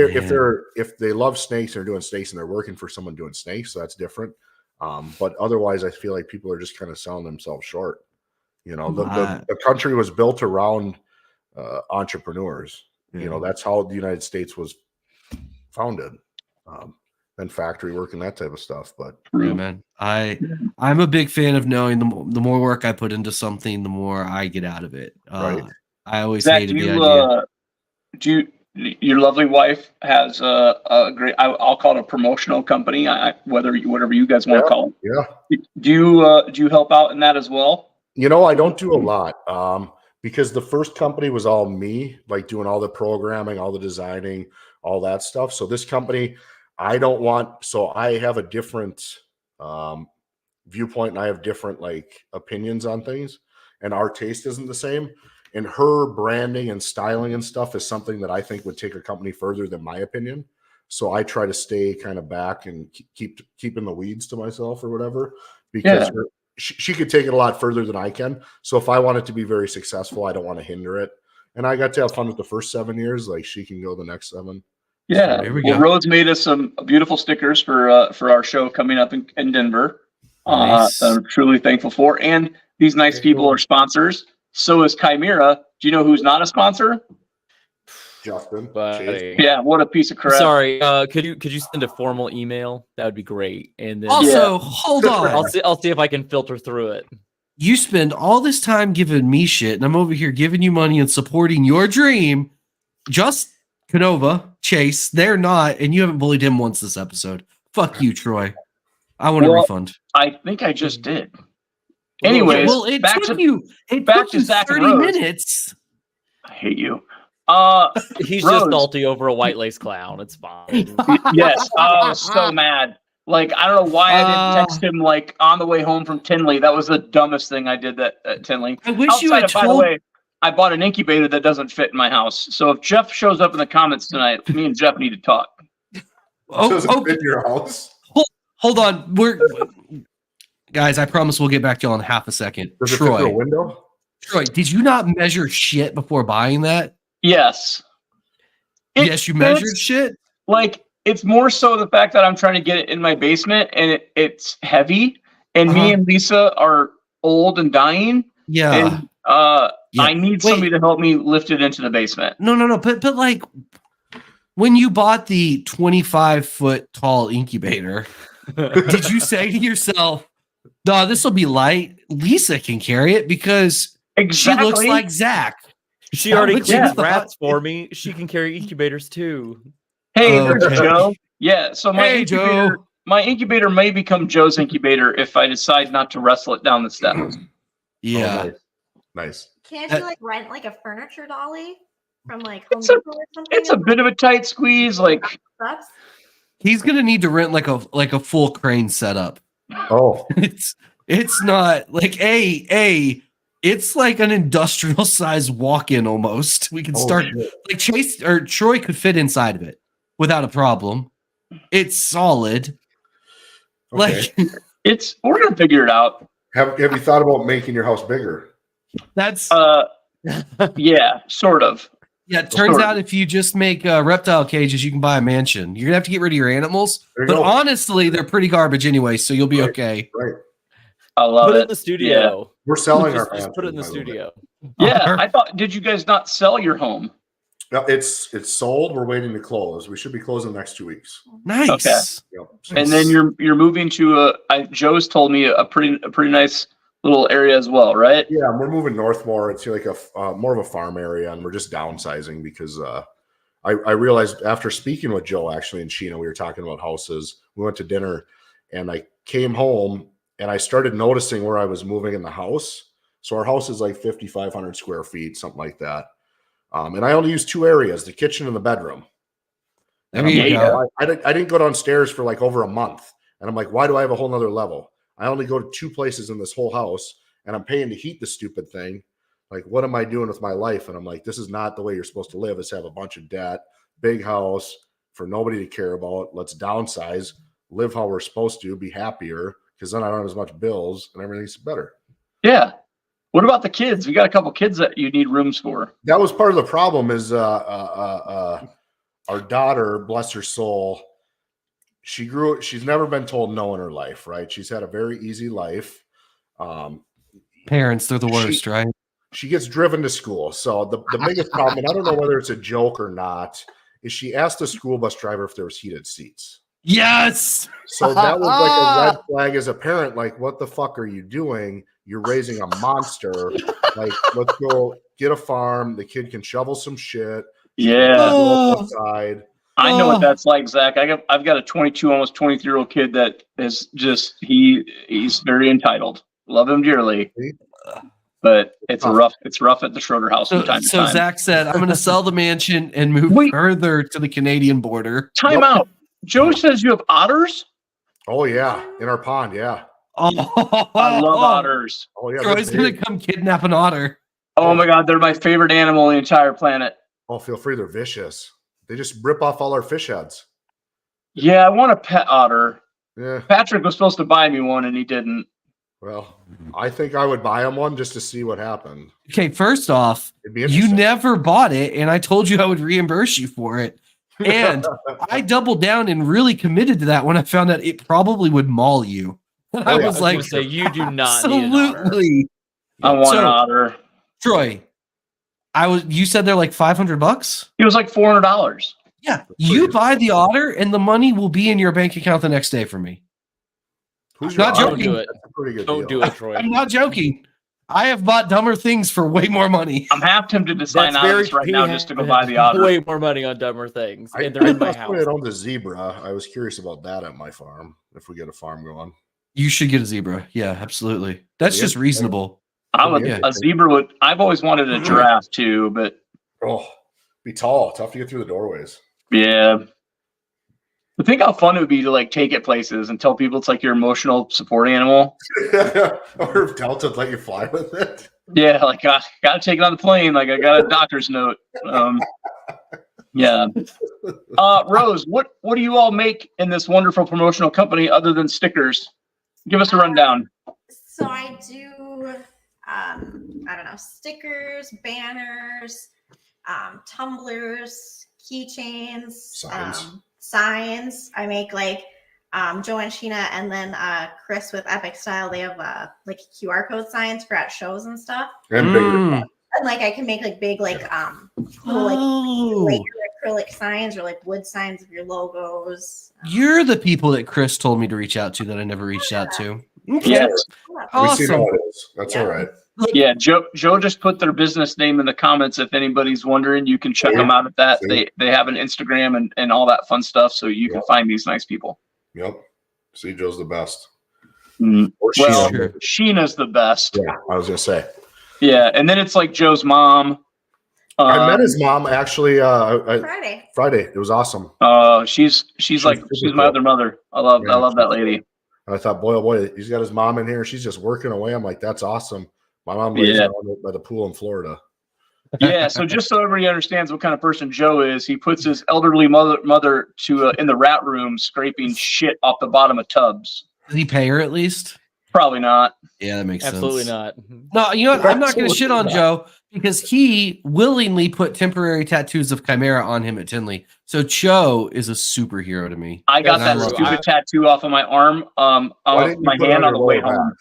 they love snakes and they're doing snakes and they're working for someone doing snakes, so that's different. But otherwise, I feel like people are just kind of selling themselves short. You know, the country was built around entrepreneurs. You know, that's how the United States was founded. And factory work and that type of stuff. But yeah, man, I'm a big fan of knowing the more work I put into something, the more I get out of it. Right. I always hated the idea. Your lovely wife has a great, I'll call it a promotional company, whatever you guys want to call it. Yeah. Do you help out in that as well? You know, I don't do a lot because the first company was all me, like doing all the programming, all the designing, all that stuff. So this company, I have a different viewpoint, and I have different like opinions on things, and our taste isn't the same. And her branding and styling and stuff is something that I think would take a company further than my opinion. So I try to stay kind of back and keep in the weeds to myself or whatever, because she could take it a lot further than I can. So if I want it to be very successful, I don't want to hinder it. And I got to have fun with the first 7 years. Like, she can go the next 7. Yeah. So, well, Rhodes made us some beautiful stickers for our show coming up in Denver. Nice. That I'm truly thankful for. And these nice people are sponsors. So is Chimera. Do you know who's not a sponsor? Justin. Buddy. Yeah, what a piece of crap. Sorry, could you send a formal email? That would be great. And then Also, hold on. I'll see if I can filter through it. You spend all this time giving me shit, and I'm over here giving you money and supporting your dream. Just Kinova, Chaise, they're not, and you haven't bullied him once this episode. Fuck you, Troy. I want a refund. I think I just did. Anyways, it back took to you 30 minutes. I hate you. He's Rose. just salty over a white lace clown. It's fine. Yes, I was so mad. Like, I don't know why I didn't text him like on the way home from Tinley. That was the dumbest thing I did at Tinley. I wish you had By the way, I bought an incubator that doesn't fit in my house. So if Jeff shows up in the comments tonight, me and Jeff need to talk. Does it fit your house? Hold on. Guys, I promise we'll get back to you in half a second. Does it fit through a window? Troy, did you not measure shit before buying that? Yes. Yes, you measured shit? Like, it's more so the fact that I'm trying to get it in my basement and it's heavy. And me and Lisa are old and dying. Yeah. And I need somebody to help me lift it into the basement. No. But like, when you bought the 25-foot tall incubator, did you say to yourself, no, this will be light. Lisa can carry it because she looks like Zach. She already cleans rats for me. She can carry incubators too. Hey, there's Joe. Yeah, so my incubator may become Joe's incubator if I decide not to wrestle it down the steps. Yeah. Oh, nice. Can't you like rent like a furniture dolly from like Home Depot or something? It's a bit of a tight squeeze. Like, he's gonna need to rent like a full crane setup. Oh, it's not like it's like an industrial size walk-in almost. We can start like Chaise or Troy could fit inside of it without a problem. It's solid. okay. Like we're gonna figure it out. Have you thought about making your house bigger? That's yeah, sort of. Yeah, it turns out if you just make reptile cages, you can buy a mansion. You're gonna have to get rid of your animals, but honestly, they're pretty garbage anyway, so you'll be okay. Right. I love Put it. it in the studio. Yeah. We're selling our just put it in the studio. Yeah, I thought. Did you guys not sell your home? No, it's sold. We're waiting to close. We should be closing the next 2 weeks. Nice. Okay. Yep. And then you're moving to Joe's told me a pretty nice little area as well, right? Yeah, we're moving north more. It's like a more of a farm area, and we're just downsizing because I realized after speaking with Joe actually in Sheena, we were talking about houses. We went to dinner, and I came home and I started noticing where I was moving in the house. So our house is like 5,500 square feet, something like that. And I only use two areas, the kitchen and the bedroom. There you go. I didn't go downstairs for like over a month. And I'm like, why do I have a whole nother level? I only go to two places in this whole house and I'm paying to heat the stupid thing. Like, what am I doing with my life? And I'm like, this is not the way you're supposed to live, is have a bunch of debt, big house for nobody to care about. Let's downsize, live how we're supposed to, be happier, because then I don't have as much bills and everything's better. Yeah. What about the kids? We got a couple kids that you need rooms for. That was part of the problem is our daughter, bless her soul, she's never been told no in her life, right? She's had a very easy life. Parents, they're the worst, right? She gets driven to school. So the biggest problem, and I don't know whether it's a joke or not, is she asked the school bus driver if there was heated seats. Yes. So that was like a red flag as a parent. Like, what the fuck are you doing? You're raising a monster. Like, let's go get a farm. The kid can shovel some shit. Yeah. Outside. I know what that's like, Zach. I've got a 22, almost 23-year-old kid that is just he's very entitled. Love him dearly. But it's rough at the Schroeder house from time to time. So Zach said, I'm going to sell the mansion and move further to the Canadian border. Time out. Joe says you have otters? Oh, yeah. In our pond, yeah. Oh, I love otters. Oh, yeah. Troy's going to come kidnap an otter. Oh, my God. They're my favorite animal on the entire planet. Oh, feel free. They're vicious. They just rip off all our fish heads. Yeah, I want a pet otter. Yeah. Patrick was supposed to buy me one, and he didn't. Well, I think I would buy him one just to see what happened. Okay, first off, you never bought it, and I told you I would reimburse you for it. And I doubled down and really committed to that when I found out it probably would maul you. And I was like, so you do not absolutely. I want an otter. Troy, You said they're like $500. It was like $400. Yeah, you buy the otter, and the money will be in your bank account the next day for me. Who's Not your joking. Don't do it. That's a pretty good Don't deal. do it, Troy. I'm not joking. I have bought dumber things for way more money. I'm half tempted to sign That's out of this right now just to go buy the otter. Way more money on dumber things, and they're in my house. I owned a zebra. I was curious about that at my farm. If we get a farm going, You should get a zebra. Yeah, absolutely. That's just reasonable. A zebra would. I've always wanted a giraffe too, but be tall, tough to get through the doorways. Yeah. But think how fun it would be to like take it places and tell people it's like your emotional support animal. Or if Delta let you fly with it. Yeah, like gotta take it on the plane. Like I got a doctor's note. Yeah. Rose, what do you all make in this wonderful promotional company other than stickers? Give us a rundown. So I do, I don't know, stickers, banners, tumblers, keychains, signs. I make like Joe and Sheena, and then Chris with Epic Style. They have like QR code signs for at shows and stuff. And bigger. And like I can make like big like little, like acrylic signs or like wood signs of your logos. You're the people that Chris told me to reach out to that I never reached out to. Okay. Yes. Awesome. We see how it is. That's all right. Yeah, Joe just put their business name in the comments. If anybody's wondering, you can check them out at that. They have an Instagram and all that fun stuff, so you can find these nice people. Yep. See, Joe's the best. Well, Sheena's the best. Yeah, I was gonna say. Yeah, and then it's like Joe's mom. I met his mom actually Friday. It was awesome. She's my other mother. I love that lady. I thought, boy, oh boy, he's got his mom in here. She's just working away. I'm like, that's awesome. My mom lives by the pool in Florida. Yeah, so just so everybody understands what kind of person Joe is, he puts his elderly mother to in the rat room scraping shit off the bottom of tubs. Did he pay her at least? Probably not. Yeah, that makes Absolutely sense. not. No, you know what? I'm not going to shit on Joe because he willingly put temporary tattoos of Chimera on him at Tinley. So Joe is a superhero to me. I got that stupid tattoo off of my arm, my hand on the way home.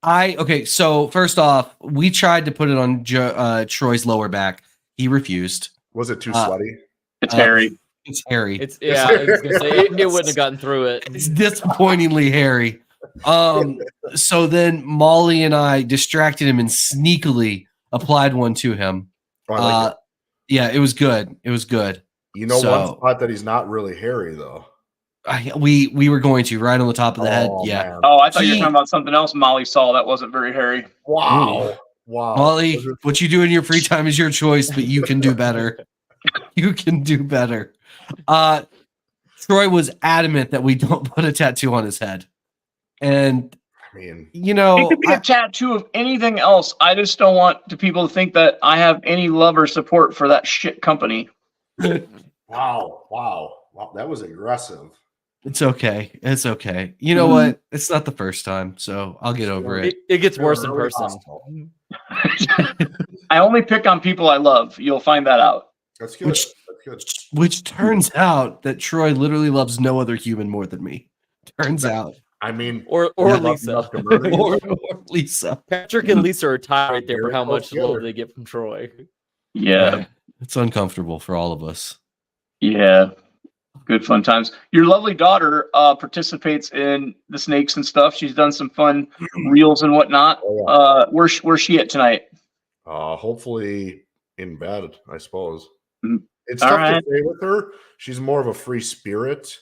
Okay, so first off, we tried to put it on Troy's lower back. He refused. Was it too sweaty? It's hairy. It's hairy. I was gonna say it wouldn't have gotten through it. It's disappointingly hairy. So then Molly and I distracted him and sneakily applied one to him. Yeah, it was good. It was good. You know, one spot that he's not really hairy though. We were going to right on the top of the head. Yeah. Man. Oh, I thought you were talking about something else Molly saw that wasn't very hairy. Wow. Wow. Molly, what you do in your free time is your choice, but you can do better. You can do better. Troy was adamant that we don't put a tattoo on his head. And I mean, you know, it could be a tattoo of anything else. I just don't want people to think that I have any love or support for that shit company. Wow. That was aggressive. It's okay. It's okay. You know what? It's not the first time, so I'll get over it. It gets worse in person. I only pick on people I love. You'll find that out. That's good. Which turns out that Troy literally loves no other human more than me. Turns out. I mean, or Lisa. or Lisa. Patrick and Lisa are tied right there for how much love they get from Troy. Yeah. It's uncomfortable for all of us. Yeah. Good fun times. Your lovely daughter participates in the snakes and stuff. She's done some fun reels and whatnot. Where's she at tonight? Hopefully in bed, I suppose. It's All tough right. to say with her. She's more of a free spirit.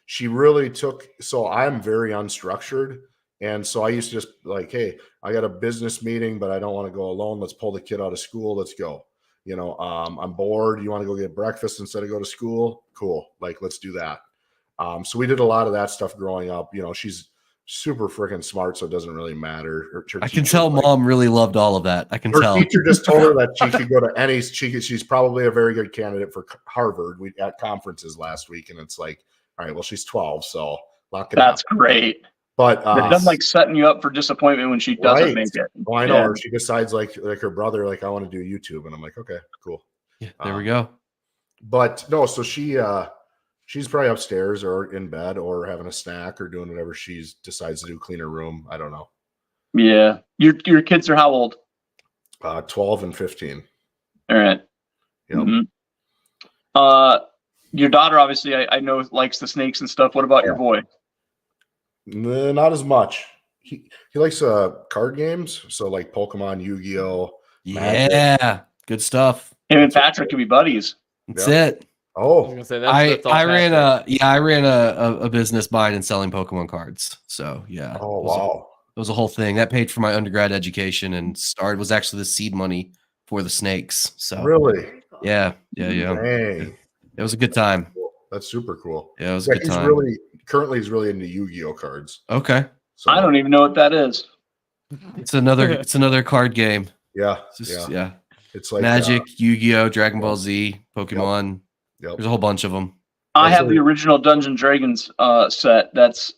She really took, so I'm very unstructured. And so I used to just like, hey, I got a business meeting, but I don't want to go alone. Let's pull the kid out of school. Let's go. You know, I'm bored. You want to go get breakfast instead of go to school? Cool. Like, let's do that. So we did a lot of that stuff growing up. You know, she's super freaking smart, so it doesn't really matter. I can tell mom really loved all of that. I can tell. Her teacher just told her that she could go to any. She's probably a very good candidate for Harvard. We at conferences last week, and it's like, all right, well, she's 12, so lock it up. That's great. But it doesn't like setting you up for disappointment when she doesn't make it. Well, I know. Yeah. Or she decides like her brother, like I want to do YouTube, and I'm like, okay, cool. Yeah, there we go. But no, so she's probably upstairs or in bed or having a snack or doing whatever she decides to do, clean her room. I don't know. Yeah. Your kids are how old? 12 and 15. All right. Yep. Mm-hmm. Your daughter, obviously, I know likes the snakes and stuff. What about your boy? Not as much. He likes card games, so like Pokemon, Yu-Gi-Oh. Yeah, Magic. Good stuff. Him and Patrick can be buddies. That's it. Oh, I ran a business buying and selling Pokemon cards. So yeah. Oh wow. It was a whole thing that paid for my undergrad education and was actually the seed money for the snakes. So really, yeah. Dang. It was a good time. That's super cool. Yeah, it was a good time. Currently he's really into Yu-Gi-Oh cards. Okay. So, I don't even know what that is. It's another card game. Yeah. Yeah. It's like Magic, Yu-Gi-Oh, Dragon Ball Z, Pokemon. Yep. There's a whole bunch of them. I have the original Dungeons Dragons set. That's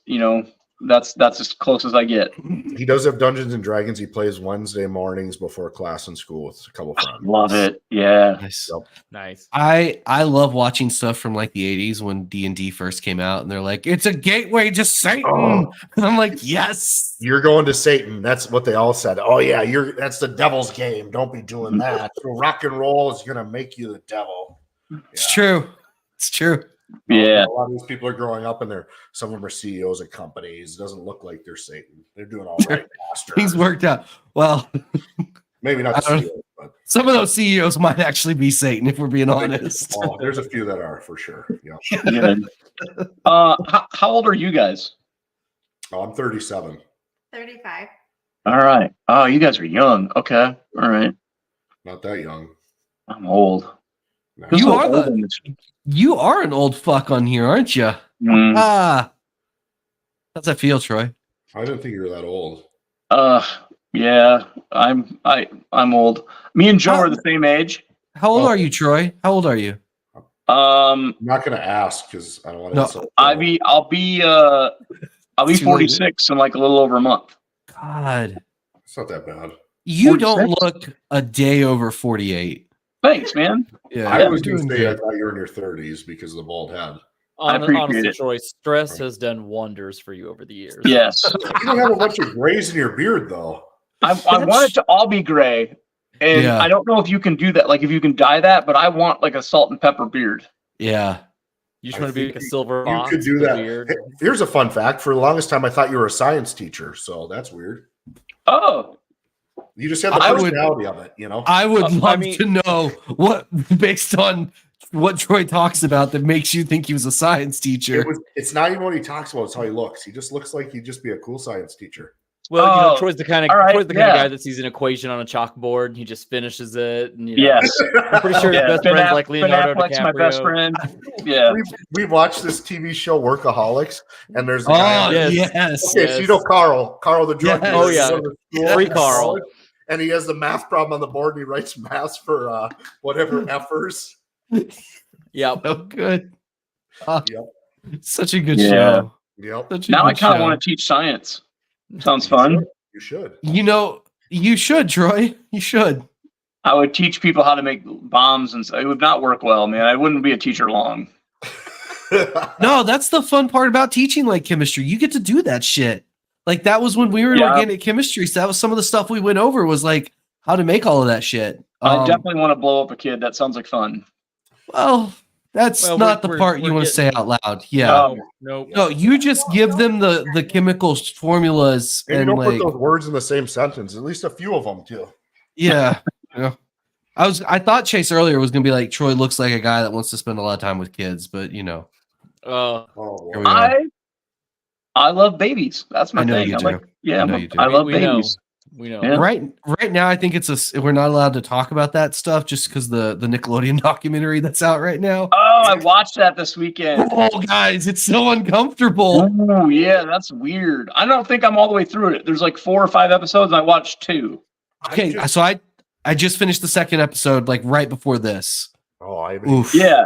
that's as close as I get. He does have Dungeons and Dragons. He plays Wednesday mornings before class in school with a couple friends. Love it. Yeah. Nice. Yep. Nice. I love watching stuff from like the 80s when D&D first came out and they're like, it's a gateway to Satan. Oh. And I'm like, yes. You're going to Satan. That's what they all said. Oh yeah, that's the devil's game. Don't be doing that. Rock and roll is gonna make you the devil. It's true. It's true. Yeah. A lot of these people are growing up and some of them are CEOs of companies. It doesn't look like they're Satan. They're doing all right. Things worked out. Well, maybe not the CEOs, but some of those CEOs might actually be Satan if we're being honest. Oh, there's a few that are for sure. Yeah. Yeah. How old are you guys? Oh, I'm 37. 35. All right. Oh, you guys are young. Okay. All right. Not that young. I'm old. No. You are an old fuck on here, aren't you? Mm. How's that feel, Troy? I didn't think you were that old. Yeah, I'm old. Me and Joe are the same age. How old are you, Troy? How old are you? I'm not gonna ask because I don't want to. No, I'll be 46 in like a little over a month. God, it's not that bad. You 46? Don't look a day over 48. Thanks, man. Yeah, I was going to say I thought you were in your 30s because of the bald head. Honestly, Troy, stress has done wonders for you over the years. Yes. You don't have a bunch of grays in your beard, though. I want it to all be gray, and I don't know if you can do that. Like if you can dye that, but I want like a salt and pepper beard. Yeah. You just want to be like a silver fox. You could do that. Hey, here's a fun fact. For the longest time, I thought you were a science teacher, so that's weird. Oh. You just have the personality of it, you know? I would love to know what, based on what Troy talks about, that makes you think he was a science teacher. It's not even what he talks about, it's how he looks. He just looks like he'd just be a cool science teacher. Well, Troy's the kind of kind of guy that sees an equation on a chalkboard and he just finishes it. And, yes. I'm pretty sure his best friend's like Leonardo DiCaprio. My best friend. Yeah. We watched this TV show Workaholics, and there's a guy. Yes. Okay, so you know Carl the drug dealer. Oh yeah. Free Carl. And he has the math problem on the board, and he writes math for whatever effers. Yeah. Oh, good. Yep. Such a good show. Yep. Now I kind of want to teach science. Sounds fun. You should. You should, Troy. You should. I would teach people how to make bombs, and it would not work well, man. I wouldn't be a teacher long. No, that's the fun part about teaching like chemistry. You get to do that shit. Like that was when we were in organic chemistry. So that was some of the stuff we went over was like how to make all of that shit. I definitely want to blow up a kid. That sounds like fun. Well, that's not the part you want to say out loud. Yeah. No, you just give them the chemical formulas and you don't put those words in the same sentence. At least a few of them too. Yeah. I thought Chaise earlier was gonna be like Troy looks like a guy that wants to spend a lot of time with kids, but you know. I love babies. That's my thing. I love babies. We know. Yeah. Right now, I think we're not allowed to talk about that stuff just because the Nickelodeon documentary that's out right now. Oh, I watched that this weekend. Oh, guys, it's so uncomfortable. Oh, yeah, that's weird. I don't think I'm all the way through it. There's like 4 or 5 episodes, and I watched 2. Okay, so I just finished the second episode like right before this. Oh, I haven't. Oof. Yeah,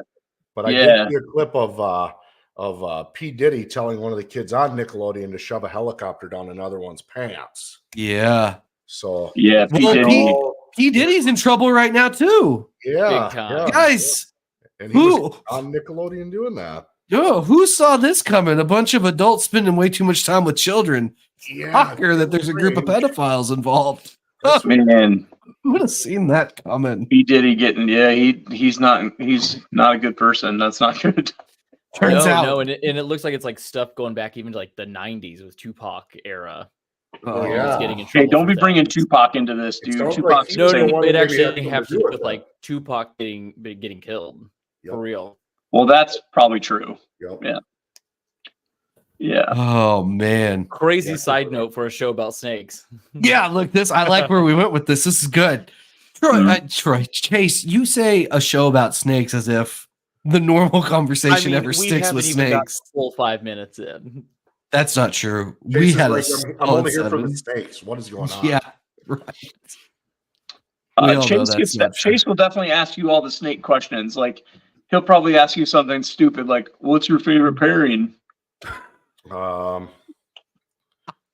but I did see a clip of P. Diddy telling one of the kids on Nickelodeon to shove a helicopter down another one's pants. Yeah. So P. Diddy's in trouble right now too. Yeah, guys. And he was on Nickelodeon doing that. Yo, who saw this coming? A bunch of adults spending way too much time with children. Shocker that there's a group of pedophiles involved. Man, would have seen that coming. He did. He's not a good person. That's not good. Turns out. No, and it looks like it's like stuff going back even to like the 90s with Tupac era. Oh, He was getting in Hey, trouble don't for be bringing things. Tupac into this, dude. sounds Tupac's like No, Maybe it had actually something has to to do do with with like Tupac getting killed for real. Well, that's probably true. Yep. Yeah. Yeah. Oh man. Crazy side note for a show about snakes. Yeah, look, I like where we went with this. This is good. Troy, Chase, you say a show about snakes as if the normal conversation ever sticks with snakes. Full 5 minutes in. That's not true. Chase We is had like, I'm only here for 7. the snakes. What is going on? Yeah, right. We all know that's not true. Chase will definitely ask you all the snake questions. Like, he'll probably ask you something stupid, like, "What's your favorite pairing?"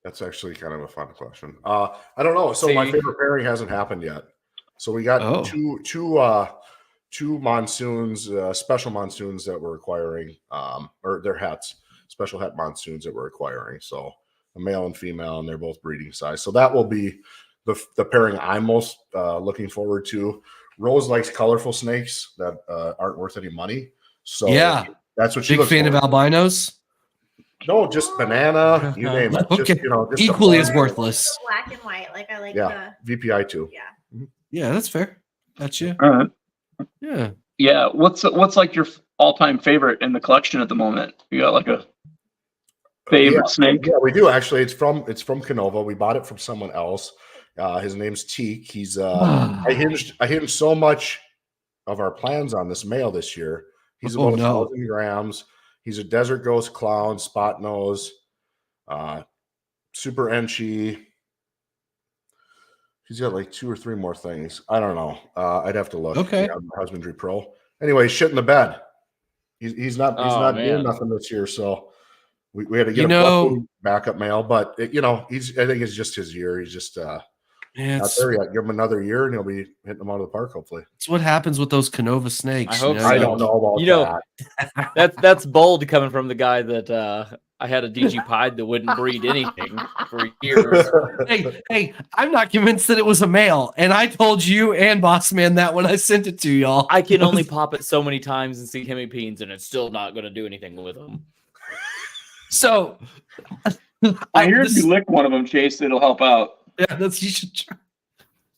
That's actually kind of a fun question. I don't know. So my favorite pairing hasn't happened yet. So we got two monsoons, special monsoons that we're acquiring, or they're hets, special het monsoons that we're acquiring. So a male and female, and they're both breeding size. So that will be the pairing I'm most looking forward to. Rose likes colorful snakes that aren't worth any money. So yeah, that's what she big looks fan of albinos. No, just banana, you name it. Okay. Just equally as worthless. Black and white. Like I like VPI too. Yeah. Yeah, that's fair. Gotcha. All right. Yeah. Yeah. What's like your all-time favorite in the collection at the moment? You got like a favorite snake? Yeah, we do actually. It's from Kinova. We bought it from someone else. His name's Teak. He's I hinged so much of our plans on this male this year. He's about 1,000 grams. He's a desert ghost clown, spot nose, super enchy. He's got like 2 or 3 more things. I don't know. I'd have to look. Okay. Yeah, Husbandry Pro. Anyway, shit in the bed. He's not doing nothing this year, so we had to get a backup male. But I think it's just his year. He's just not there yet. Give him another year, and he'll be hitting them out of the park. Hopefully, it's what happens with those Kinova snakes. I hope I don't know about that. That's bold coming from the guy that I had a DG pied that wouldn't breed anything for years. Hey, I'm not convinced that it was a male, and I told you and Boss Man that when I sent it to y'all. I can only pop it so many times and see hemipenes, and it's still not going to do anything with them. So, I hear if you lick one of them, Chase, it'll help out. Yeah, you should try.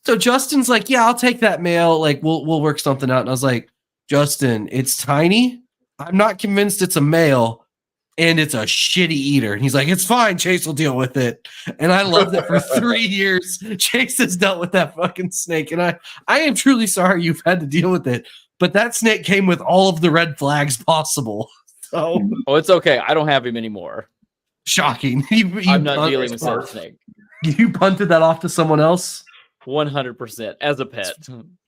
So Justin's like, yeah, I'll take that male. Like, we'll work something out. And I was like, Justin, it's tiny. I'm not convinced it's a male, and it's a shitty eater. And he's like, it's fine. Chase will deal with it. And I loved it for 3 years. Chase has dealt with that fucking snake, and I am truly sorry you've had to deal with it. But that snake came with all of the red flags possible. So, it's okay. I don't have him anymore. Shocking. I'm not dealing with that snake. You punted that off to someone else? 100% as a pet.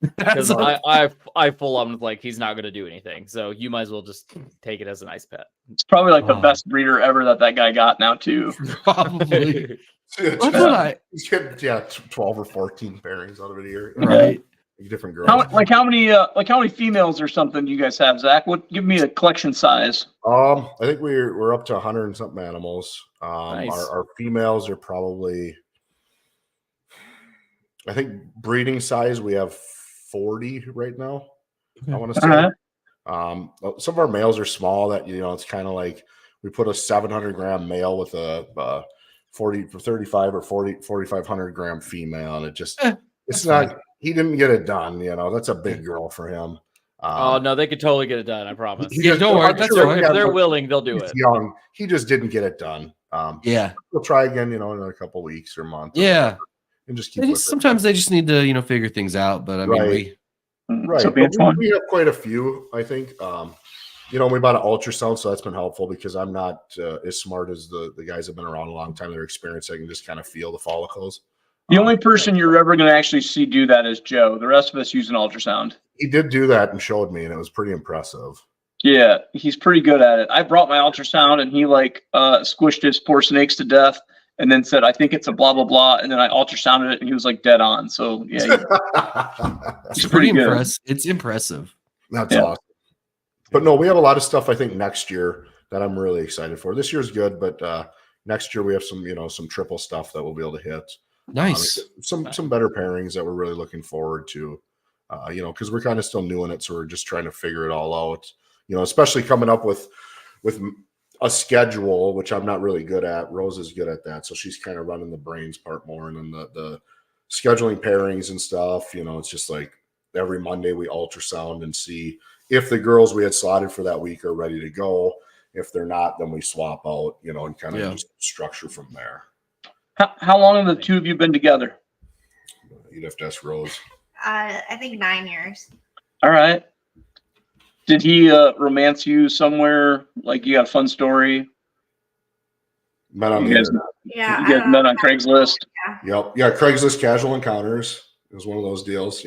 Because I full on like he's not going to do anything. So you might as well just take it as a nice pet. It's probably like the best breeder ever that guy got now too. Probably. He's getting 12 or 14 pairings out of it a year. Right. Different girls. How many females or something you guys have, Zach? Give me a collection size. I think we're up to 100 and something animals. Nice. Our females are probably, I think breeding size we have 40 right now. I want to say. Some of our males are small. That it's kind of like we put a 700 gram male with a 35 or 4,500 gram female, and it just it's not. He didn't get it done. That's a big girl for him. No, they could totally get it done. I promise. Don't worry. That's right. If they're willing, they'll do it. Young. He just didn't get it done. We'll try again, in a couple weeks or months. Yeah. And just keep sometimes they just need to, figure things out. But I mean, we have quite a few, I think. We bought an ultrasound, so that's been helpful because I'm not as smart as the guys that have been around a long time. They're experienced. I can just kind of feel the follicles. The only person you're ever going to actually see do that is Joe. The rest of us use an ultrasound. He did do that and showed me, and it was pretty impressive. Yeah, he's pretty good at it. I brought my ultrasound, and he squished his poor snakes to death, and then said, "I think it's a blah blah blah." And then I ultrasounded it, and he was like dead on. So yeah, it's pretty impressive. It's impressive. That's awesome. But no, we have a lot of stuff I think next year that I'm really excited for. This year's good, but next year we have some some triple stuff that we'll be able to hit. Nice. Some better pairings that we're really looking forward to. Because we're kind of still new in it, so we're just trying to figure it all out. Especially coming up with a schedule, which I'm not really good at. Rose is good at that, so she's kind of running the brains part more, and then the scheduling pairings and stuff. It's just like every Monday we ultrasound and see if the girls we had slotted for that week are ready to go. If they're not, then we swap out, and kind of just structure from there. How long have the two of you been together? You'd have to ask Rose. I think 9 years. All right. Did he romance you somewhere? Like you got a fun story? Met on the internet. Yeah. You guys met on Craigslist? Yep. Yeah, Craigslist casual encounters. It was one of those deals,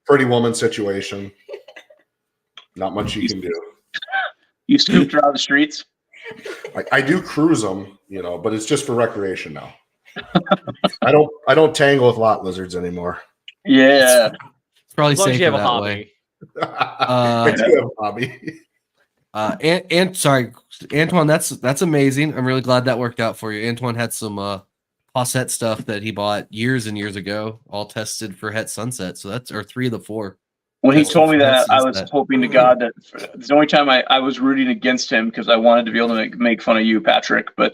Pretty woman situation. Not much you can do. You scooped her out of the streets? I do cruise them, but it's just for recreation now. I don't tangle with lot lizards anymore. Yeah. It's probably As long as safer you have a that hobby. way. I do have a hobby. And sorry, Antoine, that's amazing. I'm really glad that worked out for you. Antoine had some Posset stuff that he bought years and years ago, all tested for Het Sunset. So that's 3 of the 4. When he Tested told me for Het that, I was Sunset. hoping to God that it's the only time I was rooting against him because I wanted to be able to make fun of you, Patrick. But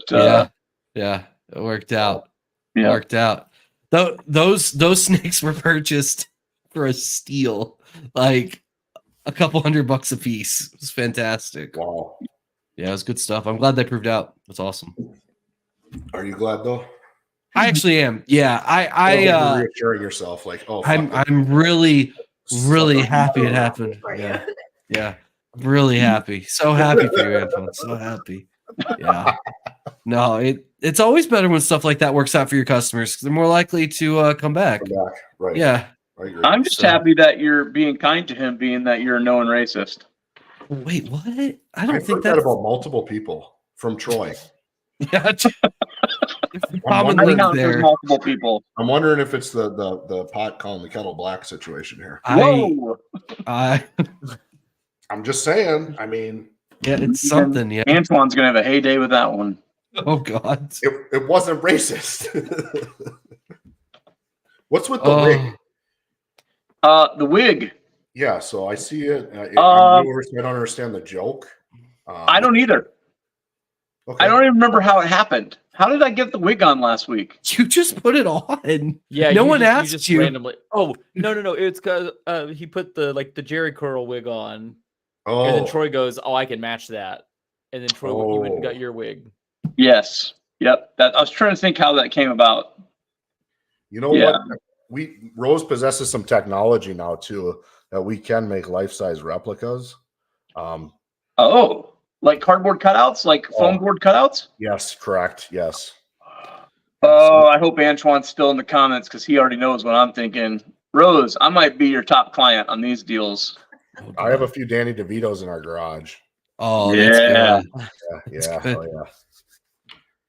yeah, it worked out. Yeah. Worked out. Those snakes were purchased for a steal, like a couple $100 a piece. It was fantastic. Wow. Yeah, it was good stuff. I'm glad they proved out. That's awesome. Are you glad though? I actually am. Yeah, I reassuring yourself, like, oh, I'm really happy it happened. Yeah, really happy. So happy for you, Antoine. So happy. Yeah. No, it's always better when stuff like that works out for your customers because they're more likely to come back. Right. Yeah. I agree. I'm just happy that you're being kind to him, being that you're a known racist. Wait, what? I I've heard that about multiple people from Troy. Yeah. I count there's multiple people. I'm wondering if it's the pot calling the kettle black situation here. Whoa! I'm just saying. I mean, yeah, it's something. Yeah, Antoine's gonna have a heyday with that one. Oh God, it wasn't racist. What's with the wig? The wig. Yeah, so I see it. I'm newer, so I don't understand the joke. I don't either. Okay. I don't even remember how it happened. How did I get the wig on last week? You just put it on. Yeah, no one asked you. Just you. Randomly. Oh no! It's because he put the Jerry curl wig on. Oh. And then Troy goes, "Oh, I can match that." And then Troy, you went and got your wig. Yes. Yep. I was trying to think how that came about. You know what? Rose possesses some technology now too that we can make life-size replicas. Like cardboard cutouts, like foam board cutouts? Yes, correct. Yes. Oh, I hope Antoine's still in the comments because he already knows what I'm thinking. Rose, I might be your top client on these deals. I have a few Danny DeVitos in our garage. Oh, yeah. That's good. Good. Oh, yeah.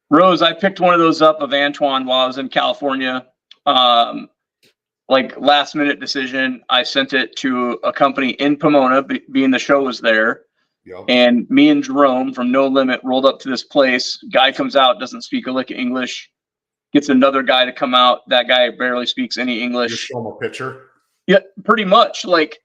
Rose, I picked one of those up of Antoine while I was in California. Like last minute decision. I sent it to a company in Pomona, being the show was there. Yep. And me and Jerome from No Limit rolled up to this place. Guy comes out, doesn't speak a lick of English. Gets another guy to come out. That guy barely speaks any English. Just show him a picture. Yeah, pretty much. Like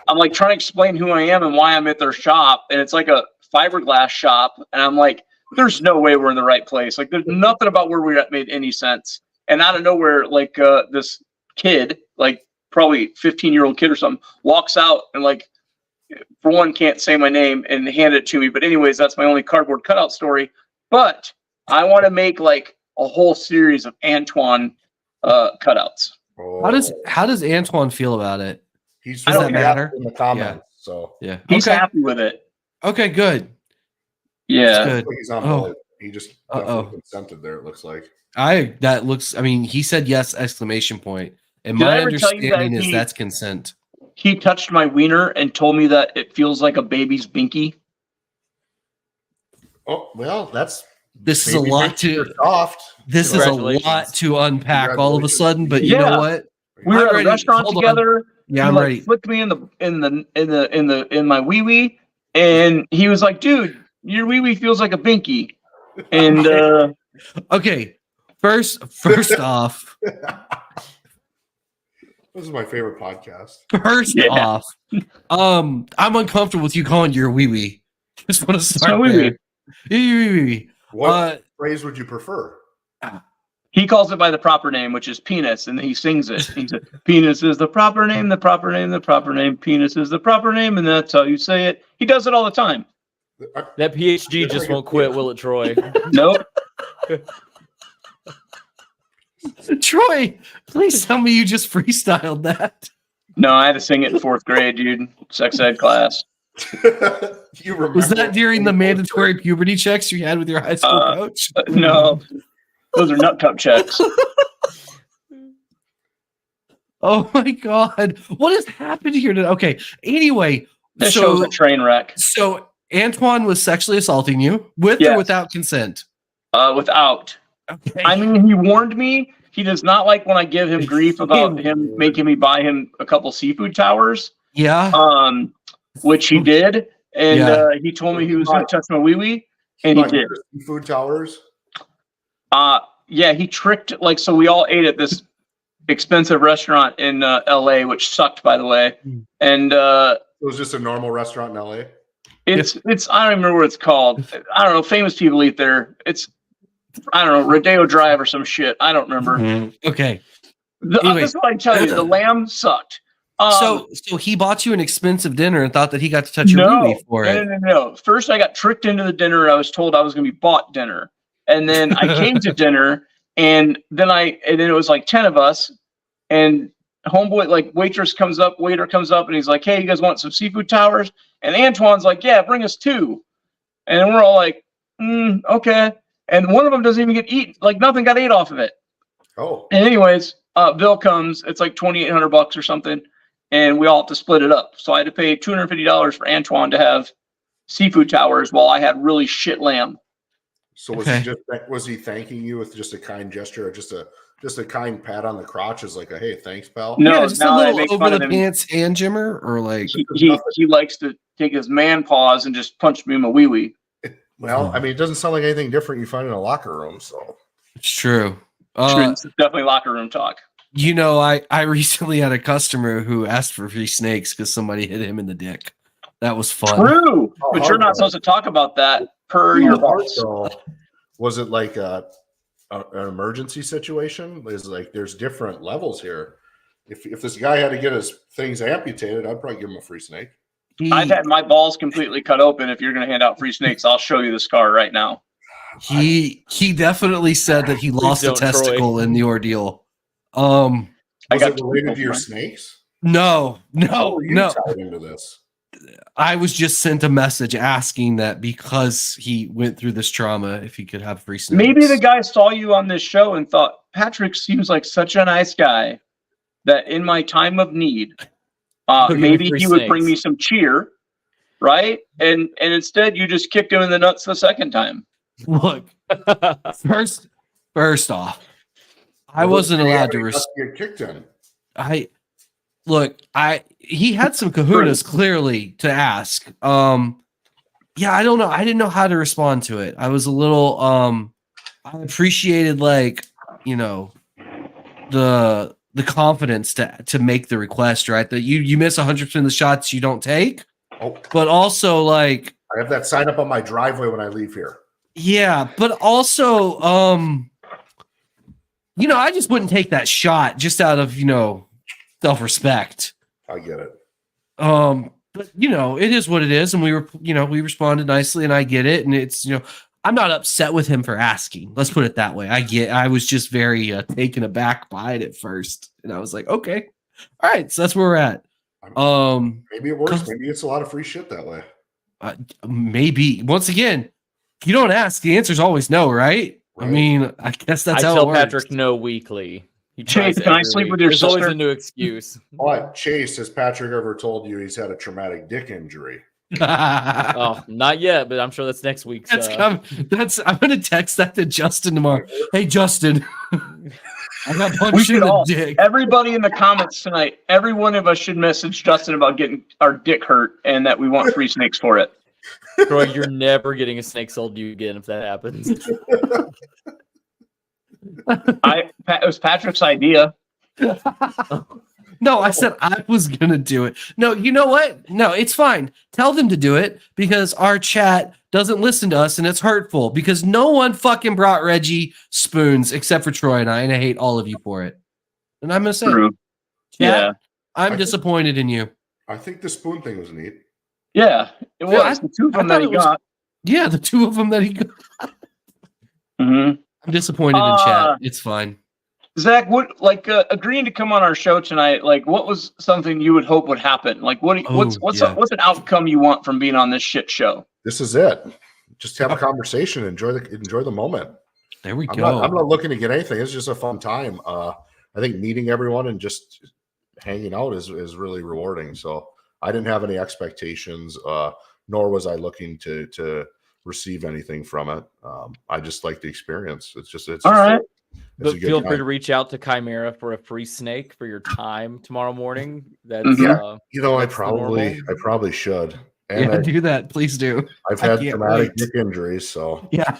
I'm like trying to explain who I am and why I'm at their shop, and it's like a fiberglass shop, and I'm like, there's no way we're in the right place. Like, there's nothing about where we're at made any sense. And out of nowhere, like this kid, like probably 15-year-old kid or something, walks out and like, for one, can't say my name and hand it to me. But anyways, that's my only cardboard cutout story. But I want to make like a whole series of Antoine cutouts. Oh. How does Antoine feel about it? Does that matter in the comments? Yeah. So yeah, he's happy with it. Okay, good. Yeah, good. He's on board. He just definitely consented there. It looks like. I mean, he said yes! Exclamation point. And Did my I ever tell you understanding that is that's consent. He touched my wiener and told me that it feels like a baby's binky. Oh well, this is a lot to soft. This is a lot to unpack all of a sudden. But you know what? We were at a restaurant together. Yeah, I'm ready. Flicked me in my wee wee, and he was like, "Dude, your wee wee feels like a binky." And okay, First off, this is my favorite podcast. First off, I'm uncomfortable with you calling your wee wee. Just want to start there. What phrase would you prefer? He calls it by the proper name, which is penis, and he sings it. He said, "Penis is the proper name, the proper name, the proper name. Penis is the proper name," and that's how you say it. He does it all the time. That PhD just won't quit, will it, Troy? Nope. Troy, please tell me you just freestyled that. No, I had to sing it in 4th grade, dude. Sex ed class. Was that during the mandatory puberty checks you had with your high school coach? No, those are nut cup checks. Oh my God. What has happened here today? Okay. Anyway, This show's a train wreck. So Antoine was sexually assaulting you with or without consent? Without. Okay. I mean, he warned me. He does not like when I give him grief about him making me buy him a couple seafood towers. Yeah. Which he did. And he told me he was going to touch my wee-wee. And he did. Seafood towers? Yeah, he tricked, like, so we all ate at this expensive restaurant in LA, which sucked, by the way. And it was just a normal restaurant in LA? It's I don't remember what it's called. I don't know. Famous people eat there. It's, I don't know, Rodeo Drive or some shit. I don't remember. Okay. This is what I tell you. The lamb sucked. So he bought you an expensive dinner and thought that he got to touch your wee-wee for it. No. First, I got tricked into the dinner. I was told I was going to be bought dinner. And then I came to dinner, and then it was like 10 of us, and homeboy, like waiter comes up, and he's like, "Hey, you guys want some seafood towers?" And Antoine's like, "Yeah, bring us 2." And we're all like, "Okay." And one of them doesn't even get eaten. Like nothing got ate off of it. Oh. And anyways, bill comes. It's like $2,800 or something, and we all have to split it up. So I had to pay $250 for Antoine to have seafood towers while I had really shit lamb. So was he thanking you with just a kind gesture, or just a kind pat on the crotch as like a hey, thanks, pal? No, just a little over the pants hand jimmer, or like he likes to take his man paws and just punch me in my wee wee. Well, I mean, it doesn't sound like anything different you find in a locker room. So it's true. It's definitely locker room talk. You know, I recently had a customer who asked for free snakes because somebody hit him in the dick. That was fun. True, but you're not supposed to talk about that per your boss. So, was it like an emergency situation? Is like there's different levels here. If this guy had to get his things amputated, I'd probably give him a free snake. I've had my balls completely cut open. If you're going to hand out free snakes, I'll show you the scar right now. He definitely said that he lost a testicle in the ordeal. Was it related to your snakes? No. Tied into this? I was just sent a message asking that because he went through this trauma, if he could have free snakes. Maybe the guy saw you on this show and thought, Patrick seems like such a nice guy that in my time of need, maybe he would bring me some cheer, right? And instead, you just kicked him in the nuts the second time. Look, first off, I wasn't allowed to get kicked in. He had some kahunas clearly to ask. I don't know. I didn't know how to respond to it. I was a little I appreciated the confidence to make the request, right? That you miss 100% of the shots you don't take. Oh. But also like I have that sign up on my driveway when I leave here. Yeah, but also I just wouldn't take that shot just out of, self-respect. I get it. But it is what it is, and we responded nicely, and I get it, and it's I'm not upset with him for asking. Let's put it that way. I was just very taken aback by it at first, and I was like, okay, all right, so that's where we're at. Maybe it works. Maybe it's a lot of free shit that way. Maybe once again, if you don't ask, the answer's always no, right? I mean, I guess that's how it works. I tell Patrick no weekly. Chaise, can I sleep with your sister? There's always a new excuse. What, Chaise, has Patrick ever told you he's had a traumatic dick injury? Oh, not yet, but I'm sure that's next week. I'm gonna text that to Justin tomorrow. Hey, Justin, I got punched in the dick. Everybody in the comments tonight, every one of us should message Justin about getting our dick hurt and that we want free snakes for it. Troy, you're never getting a snake sold to you again if that happens. It was Patrick's idea. No, I said I was going to do it. No, you know what? No, it's fine. Tell them to do it because our chat doesn't listen to us and it's hurtful because no one fucking brought Reggie spoons except for Troy and I hate all of you for it. And I'm going to say, True. Chat, I'm disappointed in you. I think the spoon thing was neat. Yeah, it was. The two of them that he got. Yeah, the two of them that he got. Mm-hmm. I'm disappointed in chat. It's fine. Zach, what agreeing to come on our show tonight? Like, what was something you would hope would happen? Like, what's an outcome you want from being on this shit show? This is it. Just have a conversation. Enjoy the moment. There we go. I'm not looking to get anything. It's just a fun time. I think meeting everyone and just hanging out is really rewarding. So I didn't have any expectations, nor was I looking to receive anything from it. I just like the experience. It's all right. But feel free to reach out to Chimera for a free snake for your time tomorrow morning. That's I probably should. And do that. Please do. I've had traumatic neck injuries, so yeah.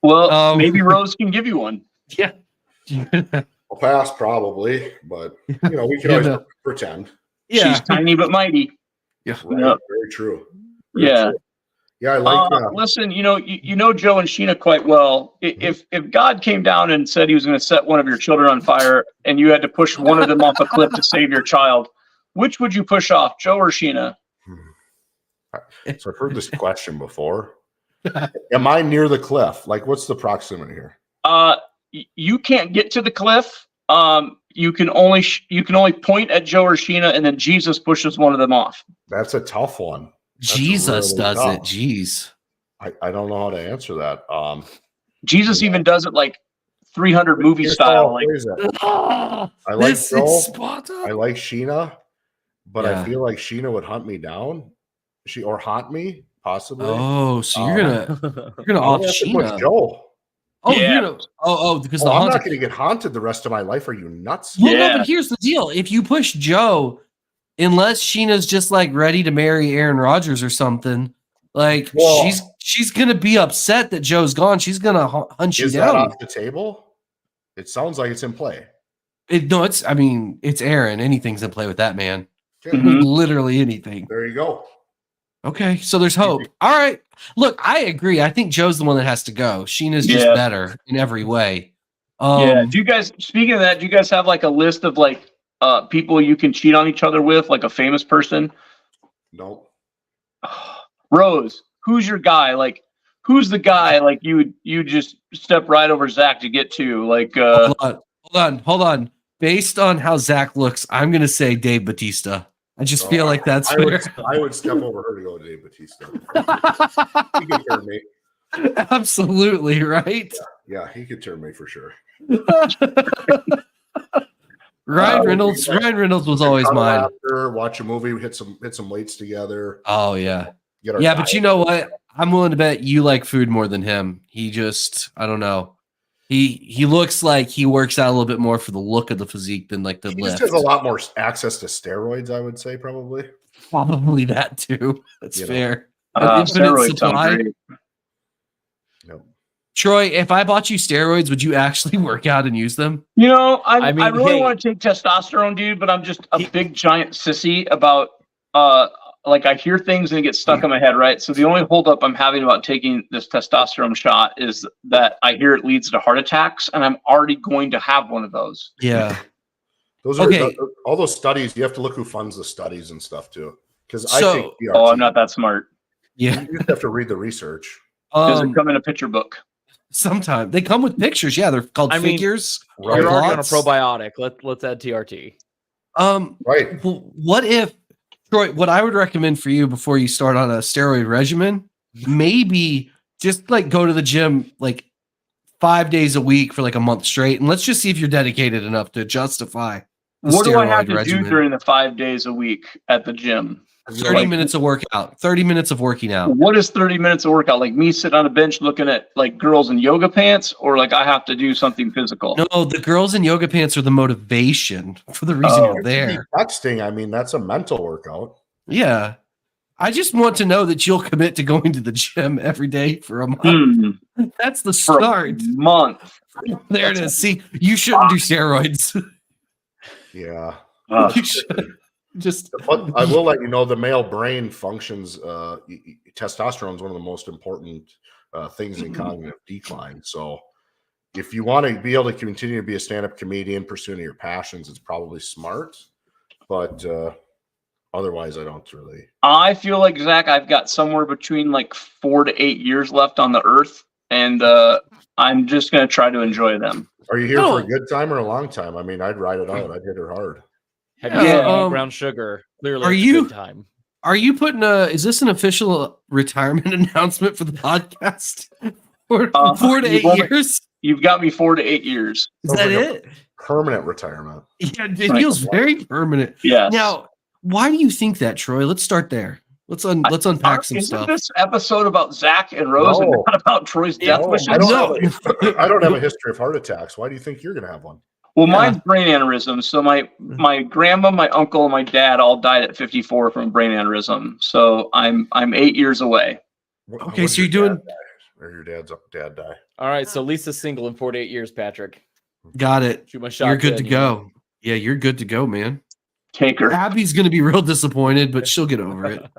Well, maybe Rose can give you one. Yeah. I'll pass probably, but we can always pretend. Yeah. She's tiny but mighty. Yeah. Right. Very true. Very true. Yeah, I like that. Listen, you know Joe and Sheena quite well. If God came down and said he was going to set one of your children on fire and you had to push one of them off a cliff to save your child, which would you push off, Joe or Sheena? So I've heard this question before. Am I near the cliff? Like, what's the proximity here? You can't get to the cliff. You can only point at Joe or Sheena, and then Jesus pushes one of them off. That's a tough one. Jesus does it. Jeez. I don't know how to answer that. Jesus even does it like 300 movie style. Like, I like Joe. I like Sheena, but I feel like Sheena would hunt me down. Or haunt me, possibly. Oh, so you're gonna off Sheena. Joe. Oh, yeah. Because I'm not gonna get haunted the rest of my life. Are you nuts? Well, no, but here's the deal. If you push Joe, unless Sheena's just like ready to marry Aaron Rodgers or something, like she's gonna be upset that Joe's gone. She's gonna hunt you down. Is that off the table? It sounds like it's in play. It's Aaron. Anything's in play with that man. Mm-hmm. Literally anything. There you go. Okay, so there's hope. All right. Look, I agree. I think Joe's the one that has to go. Sheena's just better in every way. Do you guys, speaking of that, do you guys have like a list of like people you can cheat on each other with, like a famous person? Nope. Rose, who's your guy? Like, who's the guy like you just step right over Zach to get to? Like, hold on. Based on how Zach looks, I'm gonna say Dave Bautista. I just feel like that's fair. I would step over her to go to Dave Bautista. He could turn me. Absolutely, right? Yeah, he could turn me for sure. Ryan Reynolds was always mine. Watch a movie, hit some weights together. Oh yeah. But you know what? I'm willing to bet you like food more than him. He just, I don't know. He looks like he works out a little bit more for the look of the physique than like the lift. He just has a lot more access to steroids, I would say, probably. Probably that too. That's fair. Steroids sound great. Nope. Troy, if I bought you steroids, would you actually work out and use them? I really want to take testosterone, dude, but I'm just a big giant sissy about like I hear things and it gets stuck in my head, right? So the only holdup I'm having about taking this testosterone shot is that I hear it leads to heart attacks, and I'm already going to have one of those. Yeah. Those are all those studies. You have to look who funds the studies and stuff too. Because I'm not that smart. Yeah, you have to read the research. Does it come in a picture book? Sometimes they come with pictures. Yeah, they're called figures. You're already on a probiotic. Let's add TRT. Right. What if? Troy, what I would recommend for you before you start on a steroid regimen, maybe just like go to the gym like 5 days a week for like a month straight, and let's just see if you're dedicated enough to justify. What do I have to do during the 5 days a week at the gym? 30 minutes of workout. 30 minutes of working out. What is 30 minutes of workout? Like me sitting on a bench looking at like girls in yoga pants, or like I have to do something physical? No, the girls in yoga pants are the motivation for the reason you're there. Texting, that's a mental workout. Yeah. I just want to know that you'll commit to going to the gym every day for a month. That's the For start. a month. There it is. See, you shouldn't do steroids. Yeah. You should just. But I will let you know the male brain functions. Testosterone is one of the most important things in cognitive decline. So if you want to be able to continue to be a stand-up comedian, pursuing your passions, it's probably smart. But otherwise, I don't really. I feel like, Zach, I've got somewhere between like 4 to 8 years left on the earth, and I'm just going to try to enjoy them. Are you here for a good time or a long time? I mean, I'd ride it out. I'd hit her hard. Have you seen Brown Sugar? Clearly, Are it's you? a good time. Are you putting is this an official retirement announcement for the podcast? 4 to 8 years? You've got me 4 to 8 years. Is that it? Permanent retirement. Yeah, it feels very permanent. Yeah. Now, why do you think that, Troy? Let's start there. Let's unpack some stuff. Isn't this episode about Zach and Rose and not about Troy's death wishes? I don't have a history of heart attacks. Why do you think you're going to have one? Well, mine's brain aneurysm. So my grandma, my uncle, and my dad all died at 54 from brain aneurysm. So I'm 8 years away. Okay, so you're doing. Or your dad die? All right, so Lisa's single in 4 to 8 years, Patrick. Got it. Shoot my shot. You're good to go. Yeah, you're good to go, man. Take her. Abby's going to be real disappointed, but she'll get over it.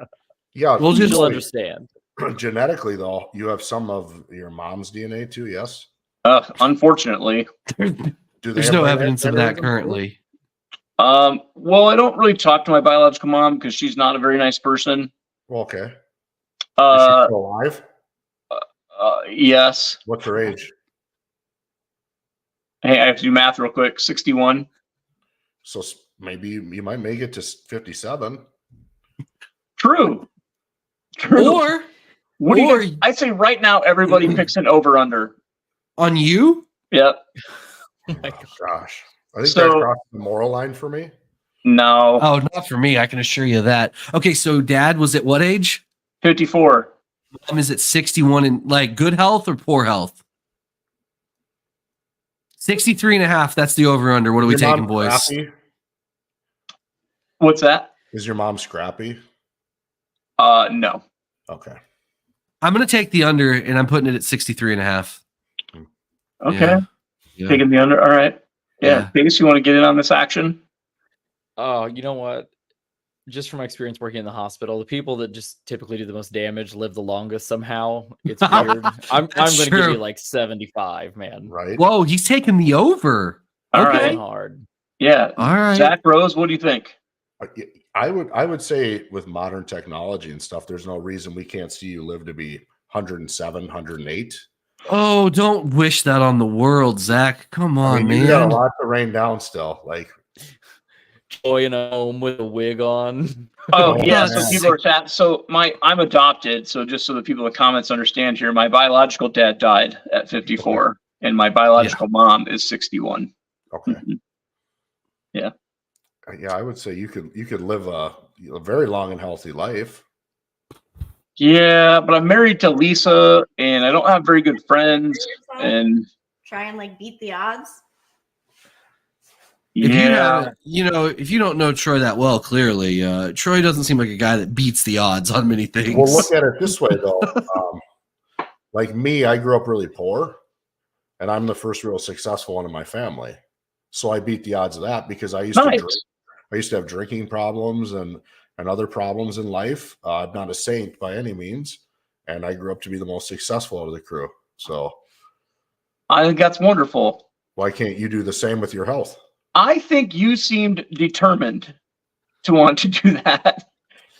Yeah, she'll understand. Genetically, though, you have some of your mom's DNA too. Yes. Unfortunately. There's no evidence of that currently. Well, I don't really talk to my biological mom because she's not a very nice person. Well, okay. Is she still alive? Yes. What's her age? Hey, I have to do math real quick. 61. So maybe you might make it to 57. True. Or what do you? I say right now, everybody picks an over/under on you. Yep. Oh my gosh, I think that crossed the moral line for me. No. Oh, not for me. I can assure you that. Okay, so Dad was at what age? 54. Mom is at 61 in like good health or poor health? 63 and a half. That's the over/under. What are we taking, boys? Scrappy? What's that? Is your mom scrappy? No. Okay. I'm going to take the under, and I'm putting it at 63 and a half. Okay. Yeah. Taking the under. All right. Yeah. Chase, you want to get in on this action? Oh, you know what? Just from my experience working in the hospital, the people that just typically do the most damage live the longest somehow. It's weird. I'm going to give you like 75, man. Right. Whoa, he's taking the over. All okay. Right. Hard. Yeah. All right. Zach, Rose, what do you think? I would say with modern technology and stuff, there's no reason we can't see you live to be 107, 108. Oh, don't wish that on the world, Zach. Come on, man. You got a lot to rain down still. Like Joy in a home with a wig on. Oh yeah. So people are sad. So I'm adopted. So just so the people in the comments understand here, my biological dad died at 54, and my biological mom is 61. Okay. Yeah. Yeah, I would say you could live a very long and healthy life. Yeah, but I'm married to Lisa, and I don't have very good friends. And try and like beat the odds. If you don't know Troy that well, clearly, Troy doesn't seem like a guy that beats the odds on many things. Well, look at it this way, though. Like me, I grew up really poor, and I'm the first real successful one in my family. So I beat the odds of that because I used to drink. I used to have drinking problems and other problems in life. I'm not a saint by any means, and I grew up to be the most successful out of the crew. So I think that's wonderful. Why can't you do the same with your health? I think you seemed determined to want to do that,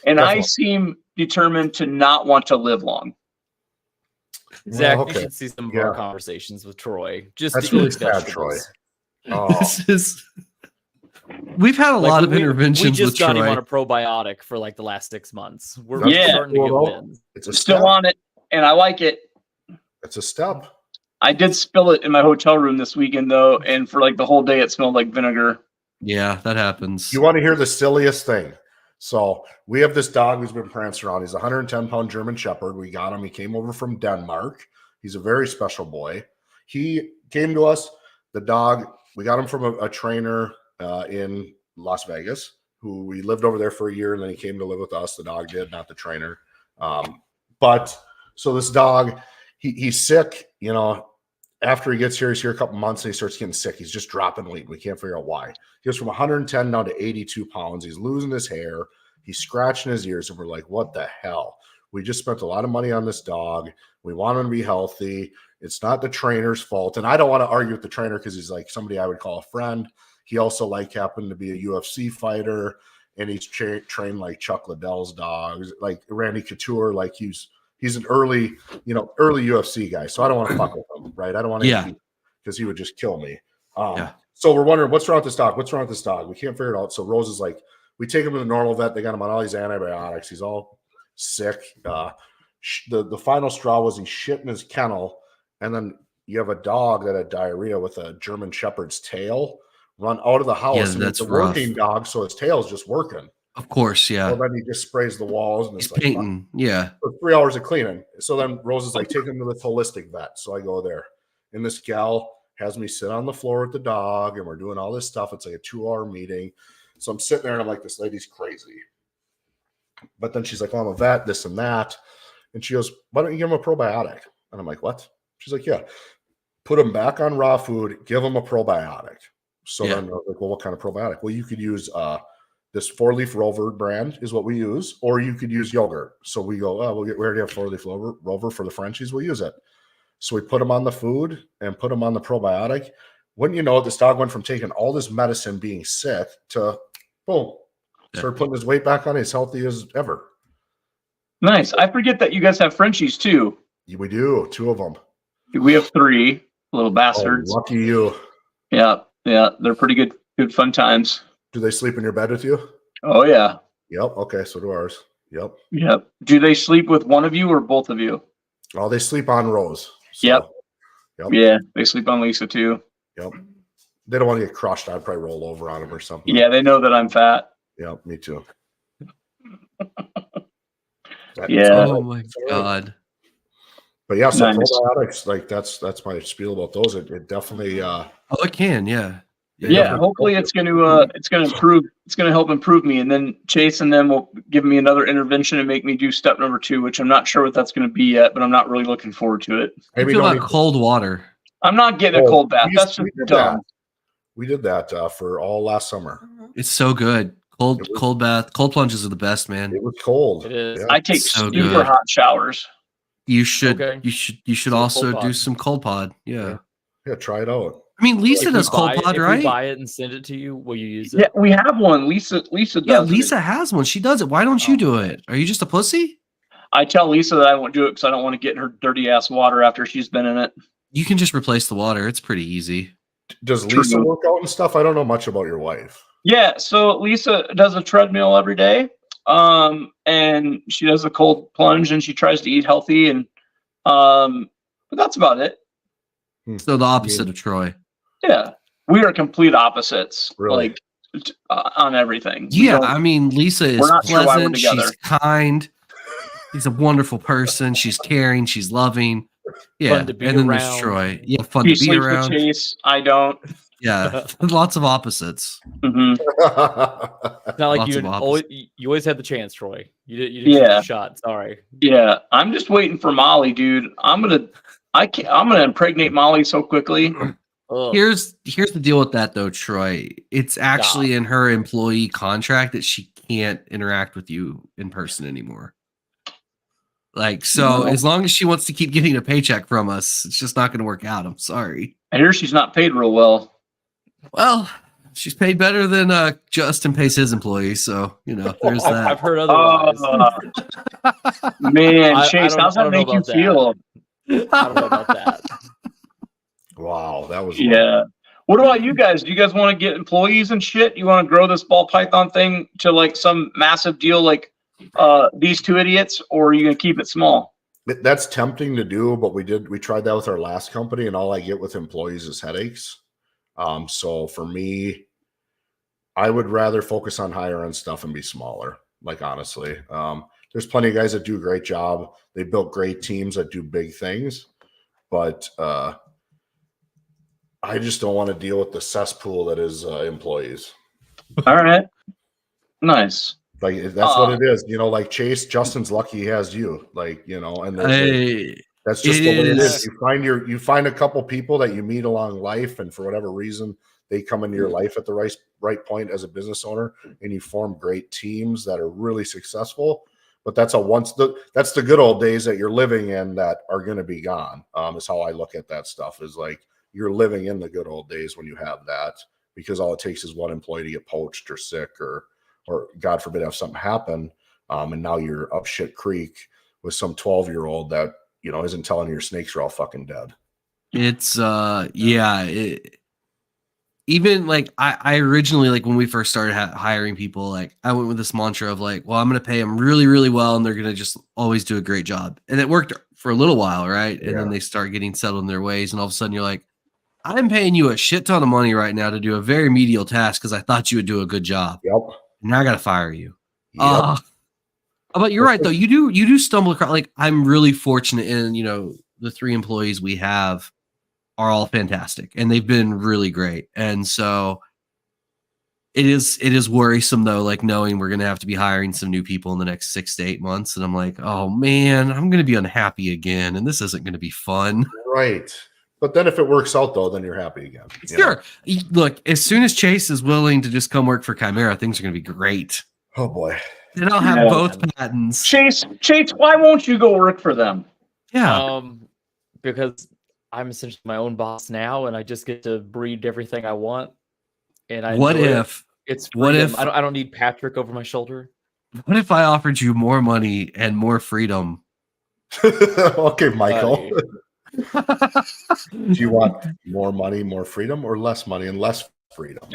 and I seem determined to not want to live long. Zach, you should see some of our conversations with Troy. That's really sad, Troy. Oh. We've had a lot of interventions. We just with got Troy. him on a probiotic for like the last 6 months. We're starting to get wins. It's still on it, and I like it. It's a step. I did spill it in my hotel room this weekend, though, and for like the whole day, it smelled like vinegar. Yeah, that happens. You want to hear the silliest thing? So we have this dog who's been prancing around. He's a 110-pound German Shepherd. We got him. He came over from Denmark. He's a very special boy. He came to us. The dog, we got him from a trainer in Las Vegas who we lived over there for a year, and then he came to live with us. The dog did, not the trainer. But so this dog, he's sick, you know. After he gets here, he's here a couple months and he starts getting sick. He's just dropping weight. We can't figure out why. He goes from 110 down to 82 pounds. He's losing his hair. He's scratching his ears. And we're like, what the hell? We just spent a lot of money on this dog. We want him to be healthy. It's not the trainer's fault. And I don't want to argue with the trainer because he's like somebody I would call a friend. He also happened to be a UFC fighter. And he's trained like Chuck Liddell's dogs, like Randy Couture. Like he's an early UFC guy. So I don't want to fuck with him, right? I don't want to because he would just kill me. So we're wondering what's wrong with this dog? What's wrong with this dog? We can't figure it out. So Rose is like, we take him to the normal vet. They got him on all these antibiotics. He's all sick. The final straw was he shit in his kennel. And then you have a dog that had diarrhea with a German Shepherd's tail run out of the house. Yeah, and that's it's a rough. working dog. So his tail's just working. Of course, yeah. So then he just sprays the walls and He's it's painting, for 3 hours of cleaning. So then Rose is like, take him to the holistic vet. So I go there. And this gal has me sit on the floor with the dog and we're doing all this stuff. It's like a 2-hour meeting. So I'm sitting there and I'm like, this lady's crazy. But then she's like, well, I'm a vet, this and that. And she goes, why don't you give him a probiotic? And I'm like, what? She's like, yeah. Put him back on raw food, give him a probiotic. So then I was like, well, what kind of probiotic? Well, you could use this 4-leaf Rover brand is what we use, or you could use yogurt. So we go, we already have 4-leaf Rover for the Frenchies. We'll use it. So we put them on the food and put them on the probiotic. Wouldn't you know it, this dog went from taking all this medicine, being sick, to boom, started putting his weight back on, as healthy as ever. Nice. I forget that you guys have Frenchies too. We do, 2 of them. We have 3 little bastards. Oh, lucky you. Yeah, they're pretty good fun times. Do they sleep in your bed with you? Oh yeah. Yep. Okay, so do ours. Yep. Do they sleep with one of you or both of you? Oh, they sleep on Rose. So, yep. Yeah, they sleep on Lisa too. Yep. They don't want to get crushed. I'd probably roll over on them or something. Yeah, they know that I'm fat. Yep, me too. Oh my God. But yeah, so nice. Probiotics, like that's my spiel about those. It definitely it can, yeah. Yeah, hopefully it's going to help improve me, and then Chaise and them will give me another intervention and make me do step number 2, which I'm not sure what that's going to be yet, but I'm not really looking forward to it. Maybe about cold water. I'm not getting a cold bath. That's just dumb. We did that for all last summer. It's so good. Cold bath, cold plunges are the best, man. It was cold. It is. Yeah. I take super hot showers. You should also do some cold pod. Yeah, try it out. I mean, Lisa does cold pod, right? If we buy it and send it to you, will you use it? Yeah, we have one. Lisa does. Yeah, Lisa has one. She does it. Why don't you do it? Are you just a pussy? I tell Lisa that I won't do it because I don't want to get in her dirty ass water after she's been in it. You can just replace the water. It's pretty easy. Does Lisa work out and stuff? I don't know much about your wife. Yeah, so Lisa does a treadmill every day, and she does a cold plunge, and she tries to eat healthy, and but that's about it. So the opposite of Troy. Yeah, we are complete opposites, really? Like on everything. Yeah, I mean, Lisa is pleasant. Sure she's kind. She's a wonderful person. She's caring. She's loving. Yeah, fun to be and then around. there's Troy. Yeah, fun he to be sleeps around. With Chaise. I don't. Yeah, lots of opposites. Mm-hmm. It's not like you always had the chance, Troy. You didn't get a shot. Sorry. Yeah, I'm just waiting for Molly, dude. I'm gonna impregnate Molly so quickly. Here's the deal with that though, Troy. It's actually in her employee contract that she can't interact with you in person anymore. Like, so as long as she wants to keep getting a paycheck from us, it's just not going to work out. I'm sorry. I hear she's not paid real well. Well, she's paid better than Justin pays his employees. So, there's that. I've heard otherwise. Man, Chaise, how's that make you feel? I don't know about that. Wow, that was What about you guys? Do you guys want to get employees and shit? You want to grow this ball python thing to like some massive deal like these 2 idiots, or are you gonna keep it small? That's tempting to do, but we tried that with our last company, and all I get with employees is headaches. So for me, I would rather focus on higher end stuff and be smaller. Like, honestly, there's plenty of guys that do a great job. They built great teams that do big things, but I just don't want to deal with the cesspool that is employees. All right. Nice. Like that's what it is, you know. Like Chaise, Justin's lucky he has you. Like, you know, and that's just the way it is. You find a couple people that you meet along life, and for whatever reason, they come into your life at the right point as a business owner, and you form great teams that are really successful. But that's that's the good old days that you're living in that are going to be gone. Is how I look at that stuff. Is like you're living in the good old days when you have that, because all it takes is one employee to get poached or sick or God forbid have something happen, and now you're up shit creek with some 12-year-old that, you know, isn't telling your snakes are all fucking dead. It's even like I originally, like when we first started hiring people, like I went with this mantra of like, well, I'm going to pay them really, really well, and they're going to just always do a great job. And it worked for a little while, right? And then they start getting settled in their ways, and all of a sudden you're like, I'm paying you a shit ton of money right now to do a very medial task because I thought you would do a good job. Yep. Now I got to fire you. Yep. But you're right though. You do stumble across. Like I'm really fortunate in, you know, the 3 employees we have are all fantastic and they've been really great. And so it is worrisome though, like knowing we're going to have to be hiring some new people in the next 6 to 8 months. And I'm like, oh man, I'm going to be unhappy again. And this isn't going to be fun. Right. But then if it works out though, then you're happy again. Sure. Look, as soon as Chaise is willing to just come work for Chimera, things are going to be great. Oh boy. Then I'll have both patents. Chaise, why won't you go work for them? Yeah. Because I'm essentially my own boss now, and I just get to breed everything I want. And I what if it's freedom. I don't need Patrick over my shoulder. What if I offered you more money and more freedom? Okay, Michael. Do you want more money, more freedom, or less money and less freedom?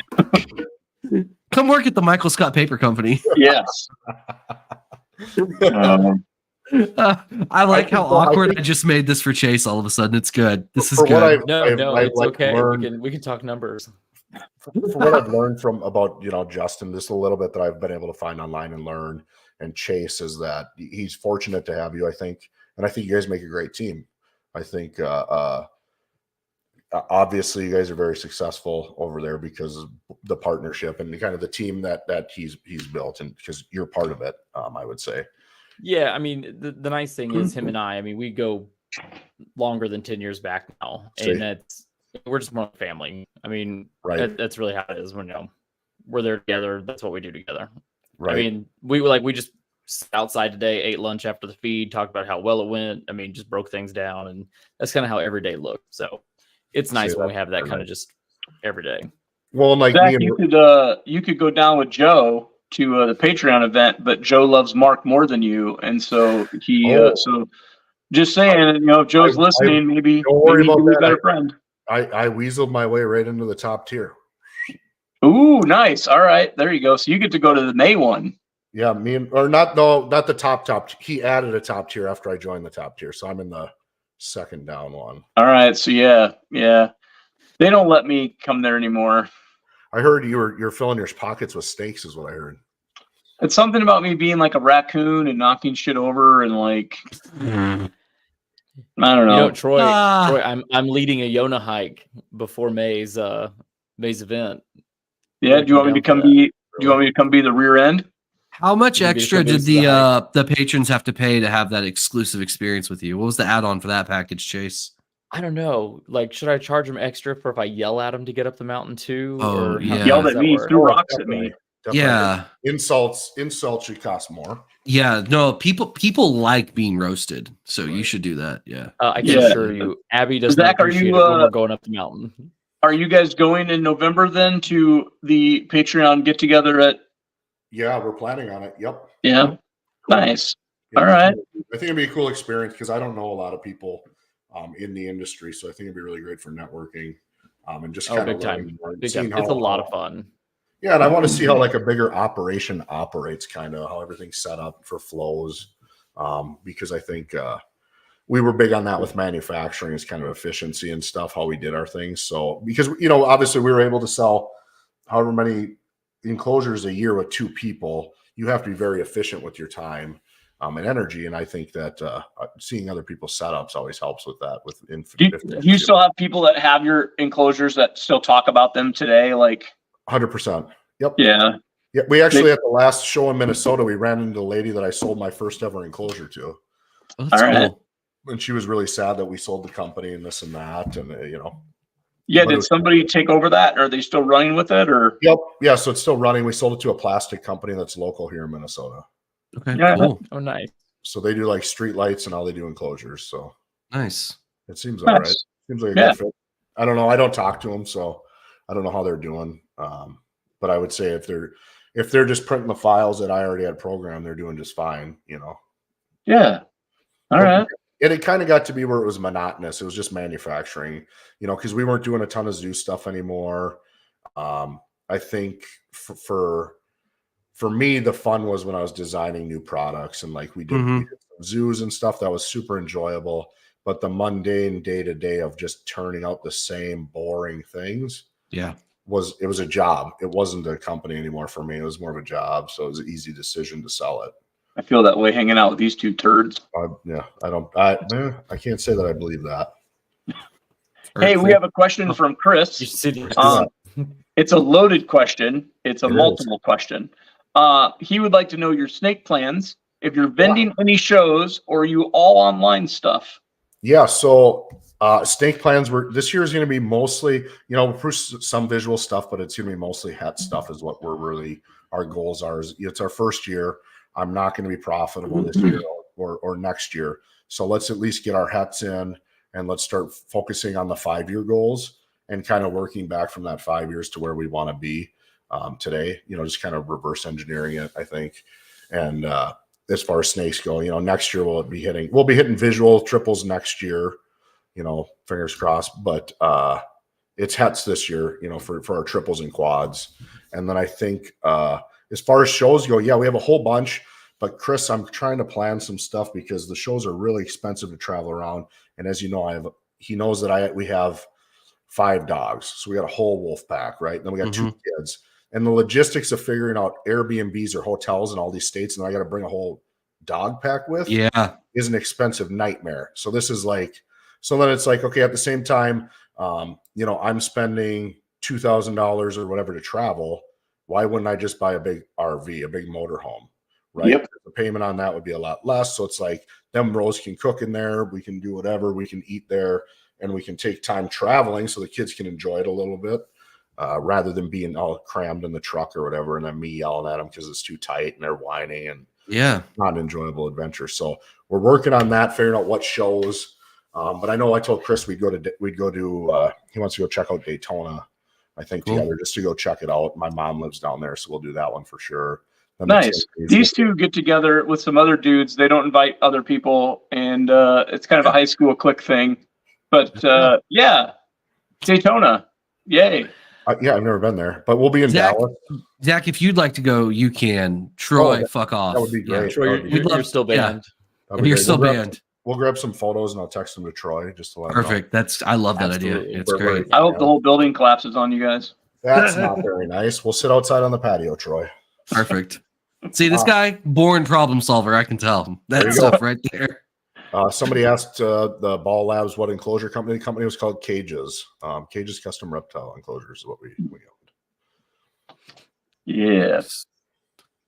Come work at the Michael Scott Paper Company. Yes. I like how awkward I just made this for Chaise all of a sudden. It's good. This is good. It's okay. We can talk numbers. For what I've learned about, you know, Justin, just a little bit that I've been able to find online and learn, and Chaise, is that he's fortunate to have you, I think. And I think you guys make a great team. I think obviously you guys are very successful over there because of the partnership and kind of the team that he's built, and because you're part of it, I would say. Yeah, I mean, the nice thing is him and I mean, we go longer than 10 years back now, and we're just one family. I mean, that's really how it is. When, you know, we're there together. That's what we do together. Right. I mean, we just sat outside today, ate lunch after the feed, talked about how well it went. I mean, just broke things down, and that's kind of how every day looks. So it's nice when we have that kind of just every day. Well, like Zach, you could go down with Joe to the Patreon event, but Joe loves Mark more than you, and so he. So just saying, you know, if Joe's listening, maybe be a better friend. I weaseled my way right into the top tier. Ooh, nice. All right, there you go. So you get to go to the May one. Yeah, not the top. He added a top tier after I joined the top tier, so I'm in the second down one. All right, so yeah, they don't let me come there anymore. I heard you're filling your pockets with steaks, is what I heard. It's something about me being like a raccoon and knocking shit over and like. I don't know. You know, Troy, I'm leading a Yona hike before May's event. Yeah, do you want me to come be? Do you want me to come be the rear end? How much extra did the patrons have to pay to have that exclusive experience with you? What was the add-on for that package, Chaise? I don't know. Like, should I charge them extra for if I yell at them to get up the mountain too? Oh, or yeah. Yelled at me, threw rocks at me. Definitely. Yeah. Insults should cost more. Yeah, no, people like being roasted, so you should do that. Yeah. I can assure you, Abby doesn't appreciate it when we're going up the mountain. Are you guys going in November then to the Patreon get together at? Yeah, we're planning on it. Yep. Yeah. Nice. Yeah, all right. I think it'd be a cool experience because I don't know a lot of people in the industry, so I think it'd be really great for networking and just kind of big time. It's a lot of fun. Yeah, and I want to see how like a bigger operation operates, kind of how everything's set up for flows, because I think we were big on that with manufacturing, is kind of efficiency and stuff, how we did our things. So because, you know, obviously we were able to sell however many enclosures a year with 2 people, you have to be very efficient with your time and energy. And I think that seeing other people's setups always helps with that. Do you still have people that have your enclosures that still talk about them today? Like 100%. Yep. Yeah. Yeah, we actually at the last show in Minnesota, we ran into the lady that I sold my first ever enclosure to. Oh, that's All right. cool. And she was really sad that we sold the company and this and that, and Yeah, did somebody take over that? Or are they still running with it? Or Yep, yeah. So it's still running. We sold it to a plastic company that's local here in Minnesota. Okay, Yeah. cool. Oh, nice. So they do like street lights and all they do enclosures. So Nice. it seems all Nice. right. Seems like a good fit. I don't know. I don't talk to them, so I don't know how they're doing. But I would say if they're just printing the files that I already had programmed, they're doing just fine. Yeah. All right. And it kind of got to be where it was monotonous. It was just manufacturing, because we weren't doing a ton of zoo stuff anymore. I think for me, the fun was when I was designing new products and like we did zoos and stuff. That was super enjoyable. But the mundane day-to-day of just turning out the same boring things, it was a job. It wasn't a company anymore for me. It was more of a job. So it was an easy decision to sell it. I feel that way hanging out with these two turds. I can't say that I believe that. Hey, we have a question from Chris. It's a loaded question. It's a multiple question. He would like to know your snake plans, if you're vending any shows or you all online stuff. Yeah, so snake plans this year is going to be mostly, some visual stuff, but it's going to be mostly het stuff is what our goals are. It's our first year. I'm not going to be profitable this year or next year. So let's at least get our hets in and let's start focusing on the 5-year goals and kind of working back from that 5 years to where we want to be today, just kind of reverse engineering it, I think. And as far as snakes go, next year we'll be hitting visual triples next year, fingers crossed, but it's hets this year, for our triples and quads. And then I think as far as shows go, we have a whole bunch. But Chris, I'm trying to plan some stuff because the shows are really expensive to travel around. And as you know, he knows that we have 5 dogs, so we got a whole wolf pack, right? And then we got 2 kids, and the logistics of figuring out Airbnbs or hotels in all these states, and I got to bring a whole dog pack with, is an expensive nightmare. So this is like, then it's like, okay, at the same time, I'm spending $2,000 or whatever to travel. Why wouldn't I just buy a big RV, a big motorhome, right? Yep. The payment on that would be a lot less. So it's like them bros can cook in there. We can do whatever. We can eat there, and we can take time traveling so the kids can enjoy it a little bit rather than being all crammed in the truck or whatever, and then me yelling at them because it's too tight and they're whining and not an enjoyable adventure. So we're working on that, figuring out what shows. But I know I told Chris we'd go to he wants to go check out Daytona, I think, together, just to go check it out. My mom lives down there, so we'll do that one for sure. Nice. These two get together with some other dudes. They don't invite other people, and it's kind of a high school clique thing. But Daytona, yay! I've never been there, but we'll be in Dallas. Zach, if you'd like to go, you can. Troy, fuck off. That would be great. Troy, you're still banned. You're still banned. We'll grab some photos and I'll text them to Troy just to let him know. Perfect. I love that idea. It's great. I hope the whole building collapses on you guys. That's not very nice. We'll sit outside on the patio, Troy. Perfect. See, this guy, born problem solver. I can tell that stuff right there. Somebody asked the Ball Labs what enclosure company. The company was called Cages. Cages Custom Reptile Enclosures is what we owned. Yes.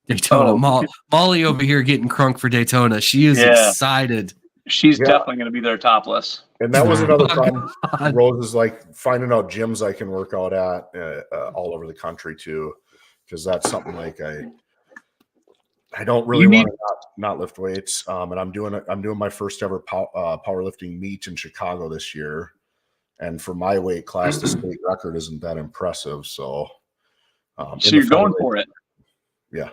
Daytona. Molly over here getting crunk for Daytona. She is excited. She's definitely going to be there topless. And that was another problem. Rose is like finding out gyms I can work out at all over the country too, because that's something like I don't really want to not lift weights. And I'm doing my first ever powerlifting meet in Chicago this year. And for my weight class, the state record isn't that impressive. So you're going for it. Yeah.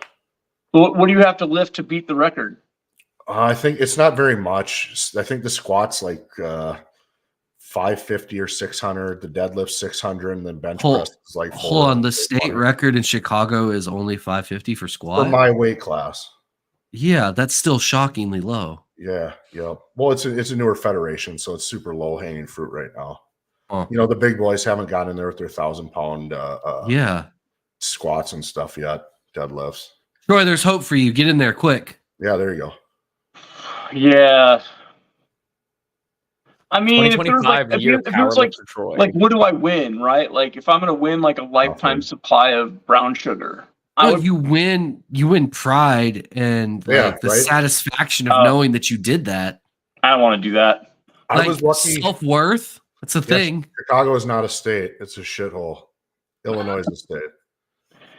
What do you have to lift to beat the record? I think it's not very much. I think the squat's like 550 or 600. The deadlift 600, and then bench press is like 400. Hold on, the state record in Chicago is only 550 for squat. For my weight class. Yeah, that's still shockingly low. Yeah. Well, it's a newer federation, so it's super low hanging fruit right now. The big boys haven't gotten in there with their 1,000-pound squats and stuff yet. Deadlifts. Troy, there's hope for you. Get in there quick. Yeah, there you go. Yeah. I mean, if it was like, what do I win, right? Like, if I'm going to win like a lifetime supply of brown sugar, you win pride and like the satisfaction of knowing that you did that. I don't want to do that. I was lucky. Self-worth. That's a thing. Chicago is not a state. It's a shithole. Illinois is a state.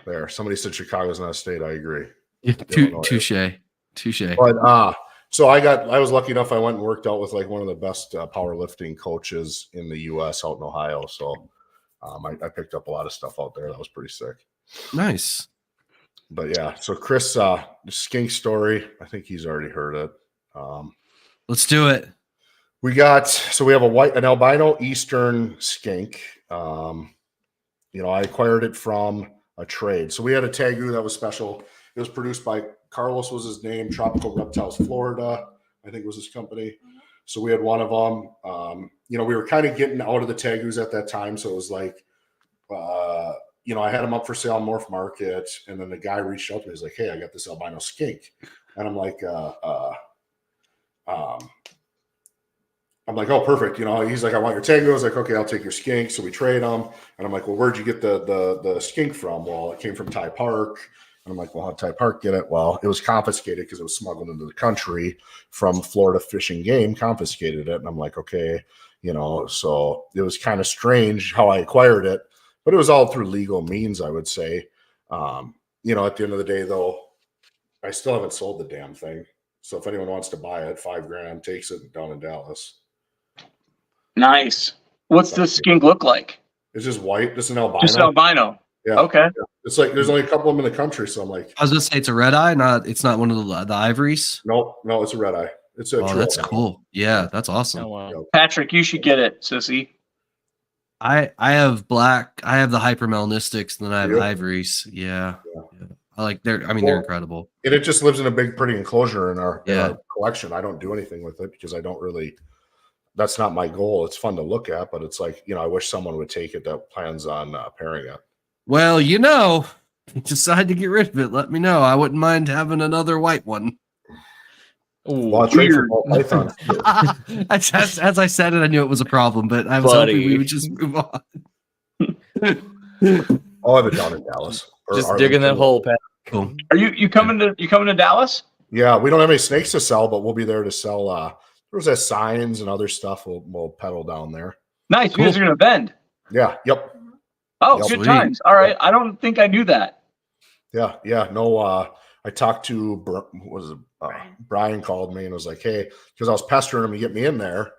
There. Somebody said Chicago is not a state. I agree. Touche. But so I was lucky enough. I went and worked out with like one of the best powerlifting coaches in the U.S. out in Ohio. So I picked up a lot of stuff out there. That was pretty sick. Nice. But yeah, so Chris, the skink story. I think he's already heard it. Let's do it. We have an albino Eastern skink. I acquired it from a trade. So we had a Tegu that was special. It was produced by Carlos was his name, Tropical Reptiles Florida, I think was his company. So we had one of them. We were kind of getting out of the Tegus at that time. So it was like, I had them up for sale on Morph Market. And then the guy reached out to me. He's like, hey, I got this albino skink. And I'm like, oh, perfect. He's like, I want your Tegu. I was like, okay, I'll take your skink. So we trade them. And I'm like, well, where'd you get the skink from? Well, it came from Ty Park. And I'm like, well, how'd Ty Park get it? Well, it was confiscated because it was smuggled into the country from Florida Fish and Game, confiscated it. And I'm like, okay, so it was kind of strange how I acquired it, but it was all through legal means, I would say. At the end of the day, though, I still haven't sold the damn thing. So if anyone wants to buy it, $5,000, takes it down in Dallas. Nice. What's this skink look like? It's just white. Just an albino. Just albino. Yeah. Okay. Yeah. It's like there's only a couple of them in the country, so I'm like. I was gonna say it's a red eye. It's not one of the ivories. No, it's a red eye. It's a. Oh, that's cool. Yeah, that's awesome. Oh, wow. Patrick, you should get it, sissy. I have black. I have the hypermelanistics, and then I have ivories. Yeah. I like they're incredible. And it just lives in a big, pretty enclosure in our collection. I don't do anything with it because I don't really. That's not my goal. It's fun to look at, but it's like I wish someone would take it that plans on pairing it. Well, if you decide to get rid of it, let me know. I wouldn't mind having another white one. Well, weird. Python. As I said it, I knew it was a problem, but I was hoping we would just move on. I'll have it down in Dallas. Just digging that hole, Pat. Cool. Are you coming to Dallas? Yeah, we don't have any snakes to sell, but we'll be there to sell. There's that signs and other stuff. We'll pedal down there. Nice. Cool. You guys are gonna bend. Yeah. Yep. Oh, good times. All right. I don't think I knew that. Yeah. No, I talked to Brian called me and was like, hey, because I was pestering him to get me in there.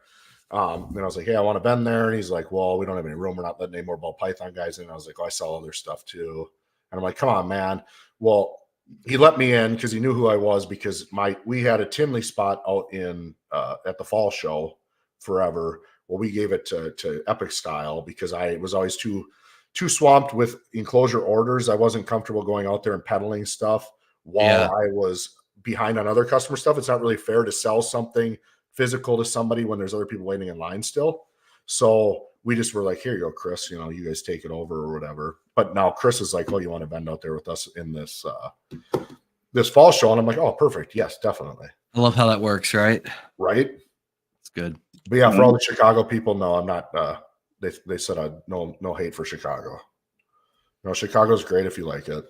And I was like, hey, I want to bend there. And he's like, well, we don't have any room. We're not letting any more ball python guys in. And I was like, oh, I sell other stuff too. And I'm like, come on, man. Well, he let me in because he knew who I was because we had a Tinley spot out in at the fall show forever. Well, we gave it to Epic Style because I was always too swamped with enclosure orders. I wasn't comfortable going out there and peddling stuff while I was behind on other customer stuff. It's not really fair to sell something physical to somebody when there's other people waiting in line still. So we just were like, here you go, Chris, you guys take it over or whatever. But now Chris is like, oh, you want to bend out there with us in this fall show? And I'm like, oh, perfect. Yes, definitely. I love how that works, right? Right. It's good. But yeah, for all the Chicago people, no, I'm not. They said no hate for Chicago. Chicago's great if you like it.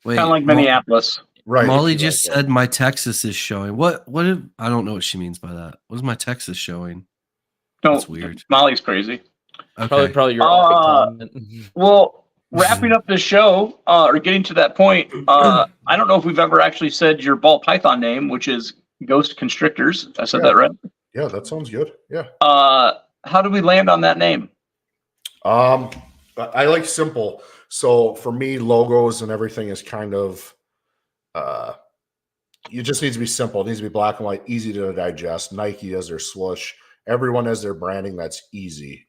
Kind of like Minneapolis. Right. Molly just said my Texas is showing. I don't know what she means by that. What is my Texas showing? That's weird. Molly's crazy. Okay. Probably your well, wrapping up the show, or getting to that point, I don't know if we've ever actually said your ball python name, which is Ghost Constrictors. I said that right? Yeah, that sounds good. Yeah. How did we land on that name? I like simple. So for me, logos and everything is kind of it just needs to be simple. It needs to be black and white, easy to digest. Nike has their swoosh. Everyone has their branding that's easy,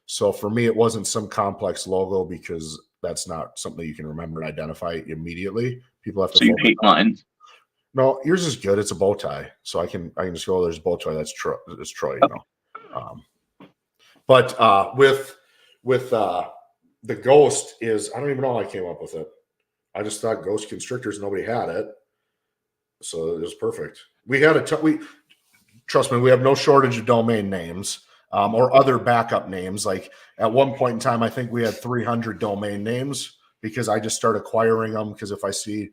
So for me, it wasn't some complex logo because that's not something you can remember and identify immediately. People have to. So you hate mine. No, yours is good. It's a bow tie, so I can just go. There's a bow tie. That's Troy. It's Troy, But with the Ghost is, I don't even know how I came up with it. I just thought Ghost Constrictors. Nobody had it, so it was perfect. We had trust me, we have no shortage of domain names or other backup names. Like at one point in time, I think we had 300 domain names because I just start acquiring them. Because if I see,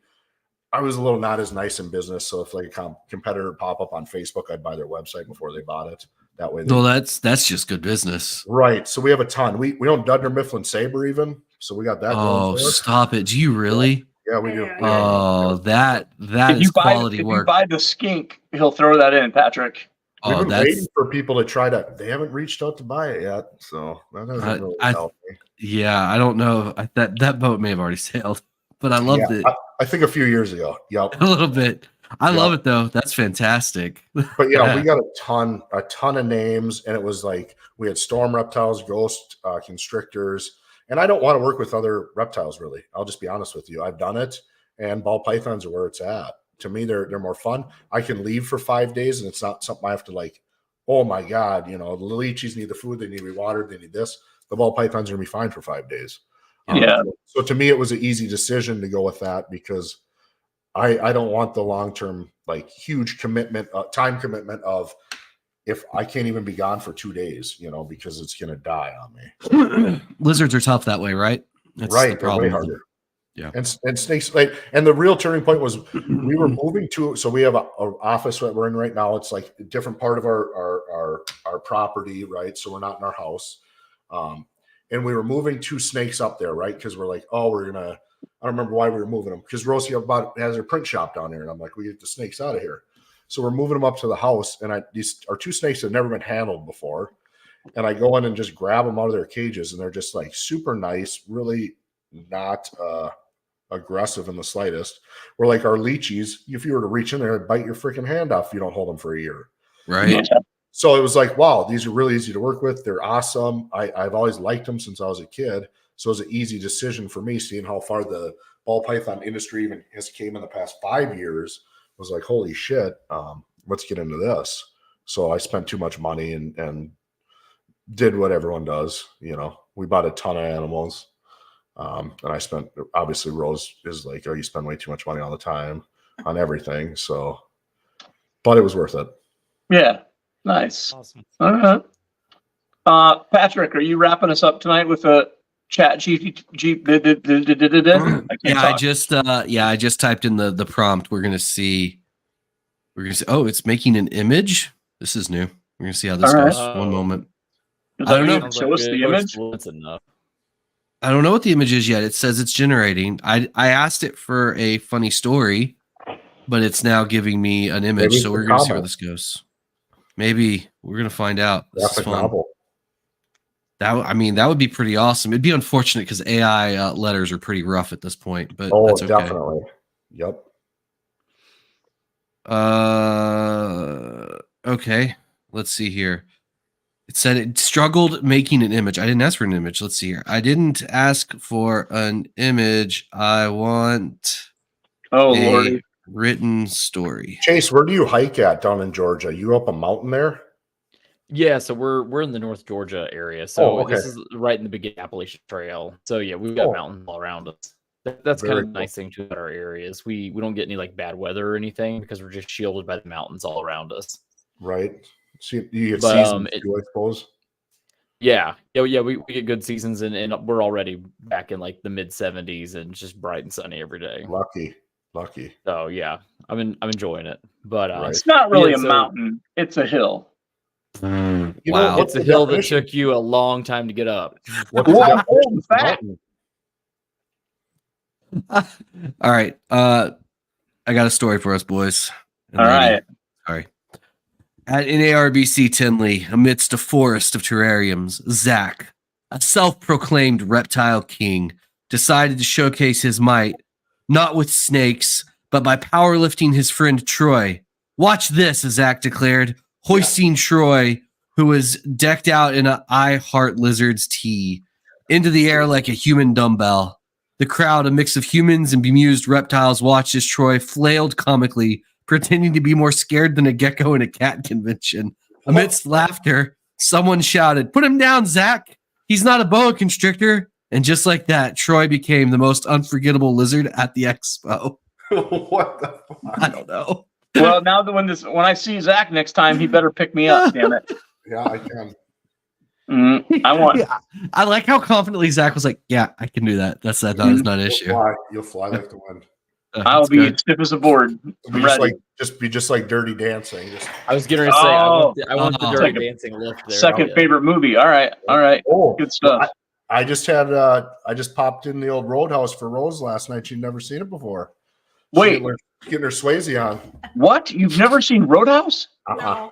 I was a little not as nice in business. So if like a competitor pop up on Facebook, I'd buy their website before they bought it. That way. No, that's just good business. Right. So we have a ton. We own Dudner Mifflin Sabre even. So we got that. Oh, stop it. Do you really? Yeah, we do. Oh, that is quality work. If you buy the skink, he'll throw that in, Patrick. We've been waiting for people to try to. They haven't reached out to buy it yet, so that doesn't really help me. Yeah, I don't know. That boat may have already sailed, but I loved it. I think a few years ago. Yep, a little bit. I love it though. That's fantastic. But yeah, we got a ton of names, and it was like we had storm reptiles, ghost constrictors, and I don't want to work with other reptiles really. I'll just be honest with you. I've done it, and ball pythons are where it's at. To me, they're more fun. I can leave for 5 days, and it's not something I have to like. Oh my God, the leeches need the food, they need to be watered, they need this. The ball pythons are gonna be fine for 5 days. So to me, it was an easy decision to go with that because I don't want the long-term, like huge commitment, time commitment of if I can't even be gone for 2 days, because it's going to die on me. Lizards are tough that way, right? That's right. They're way harder. Yeah. And snakes, like, and the real turning point was we were moving to, so we have an office that we're in right now. It's like a different part of our property, right? So we're not in our house. And we were moving 2 snakes up there, right? Because we're like, I don't remember why we were moving them because Rosie has her print shop down there, and I'm like, we get the snakes out of here. So we're moving them up to the house, and these are 2 snakes that have never been handled before, and I go in and just grab them out of their cages, and they're just like super nice, really not aggressive in the slightest. We're like our leeches. If you were to reach in there and bite your freaking hand off, if you don't hold them for a year, right? So it was like, wow, these are really easy to work with. They're awesome. I've always liked them since I was a kid. So it was an easy decision for me, seeing how far the ball python industry even has came in the past 5 years. I was like, holy shit, let's get into this. So I spent too much money and did what everyone does. We bought a ton of animals. And I spent, obviously Rose is like, oh, you spend way too much money all the time on everything. So, but it was worth it. Yeah. Nice. Awesome. All right. Patrick, are you wrapping us up tonight with a chat I just typed in the prompt. We're gonna see. Oh, it's making an image. This is new. We're gonna see how this goes. One moment. I don't know. Show us the image. That's enough. I don't know what the image is yet. It says it's generating. I asked it for a funny story, but it's now giving me an image. So we're gonna see where this goes. Maybe we're gonna find out. This is fun. Novel. That would be pretty awesome. It'd be unfortunate because AI letters are pretty rough at this point, but that's okay. Definitely. Yep. Okay. Let's see here. It said it struggled making an image. I didn't ask for an image. Let's see here. I didn't ask for an image. I want Lordy. Written story. Chaise, where do you hike at down in Georgia? You up a mountain there? Yeah, so we're in the North Georgia area. So this is right in the big Appalachian Trail. So yeah, we've got mountains all around us. That's kind of the nice thing too about our areas. We don't get any like bad weather or anything because we're just shielded by the mountains all around us. Right. So you get seasons too, I suppose. Yeah. We get good seasons, and we're already back in like the mid 70s, and it's just bright and sunny every day. Lucky. So yeah, I'm enjoying it. But it's not really a mountain; it's a hill. Wow, it's a hill that took you a long time to get up. All right, I got a story for us, boys. All right. Sorry. At NARBC Tinley, amidst a forest of terrariums, Zach, a self-proclaimed reptile king, decided to showcase his might, not with snakes, but by powerlifting his friend Troy. Watch this, Zach declared, hoisting Troy, who was decked out in a I Heart Lizards tee, into the air like a human dumbbell. The crowd, a mix of humans and bemused reptiles, watched as Troy flailed comically, pretending to be more scared than a gecko in a cat convention. Amidst laughter, someone shouted, "Put him down, Zach! He's not a boa constrictor." And just like that, Troy became the most unforgettable lizard at the expo. What the fuck? I don't know. Well, now that when I see Zach next time, he better pick me up. Damn it! Yeah, I can. I want. Yeah, I like how confidently Zach was like, "Yeah, I can do that. That's not an issue." You'll fly like the wind. I'll be stiff as a board. I'm ready. Be just like Dirty Dancing. I was going to say, I want the Dirty Dancing lift there. Second favorite movie. All right. Oh, good stuff. I just popped in the old Roadhouse for Rose last night. She'd never seen it before. Wait, getting her Chaise on. What? You've never seen Roadhouse? No.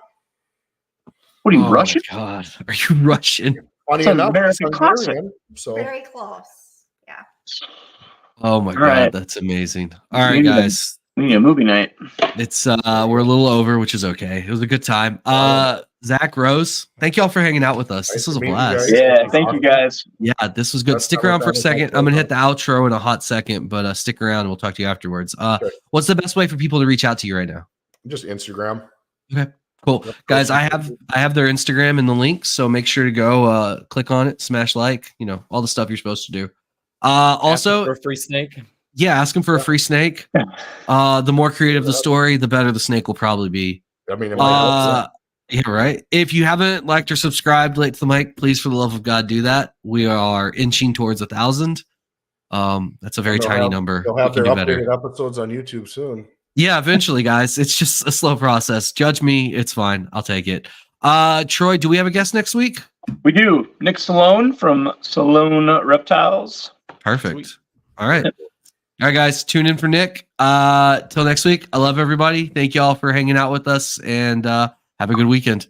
What are you, Russian? God, are you Russian? Funny It's enough, American classic. So Very close. Yeah. Oh my God, right. That's amazing. All right, guys. We need a movie night. It's we're a little over, which is okay. It was a good time. Zach, Rose, thank y'all for hanging out with us. This was a blast. Yeah, thank you guys. Yeah, this was good. Stick around for a second. I'm gonna hit the outro in a hot second, but stick around and we'll talk to you afterwards. What's the best way for people to reach out to you right now? Just Instagram. Okay. Cool. Guys, I have their Instagram in the link, so make sure to go click on it, smash like, all the stuff you're supposed to do. Also for a free snake. Yeah, ask them for a free snake. The more creative the story, the better the snake will probably be. I mean, yeah, right. If you haven't liked or subscribed late to the mic, please, for the love of God, do that. We are inching towards 1,000. That's a very tiny number. They'll have their updated episodes on YouTube soon. Yeah, eventually, guys. It's just a slow process. Judge me. It's fine. I'll take it. Troy, do we have a guest next week? We do. Nick Salone from Salone Reptiles. Perfect. Sweet. All right. All right, guys. Tune in for Nick. Till next week. I love everybody. Thank you all for hanging out with us, and have a good weekend.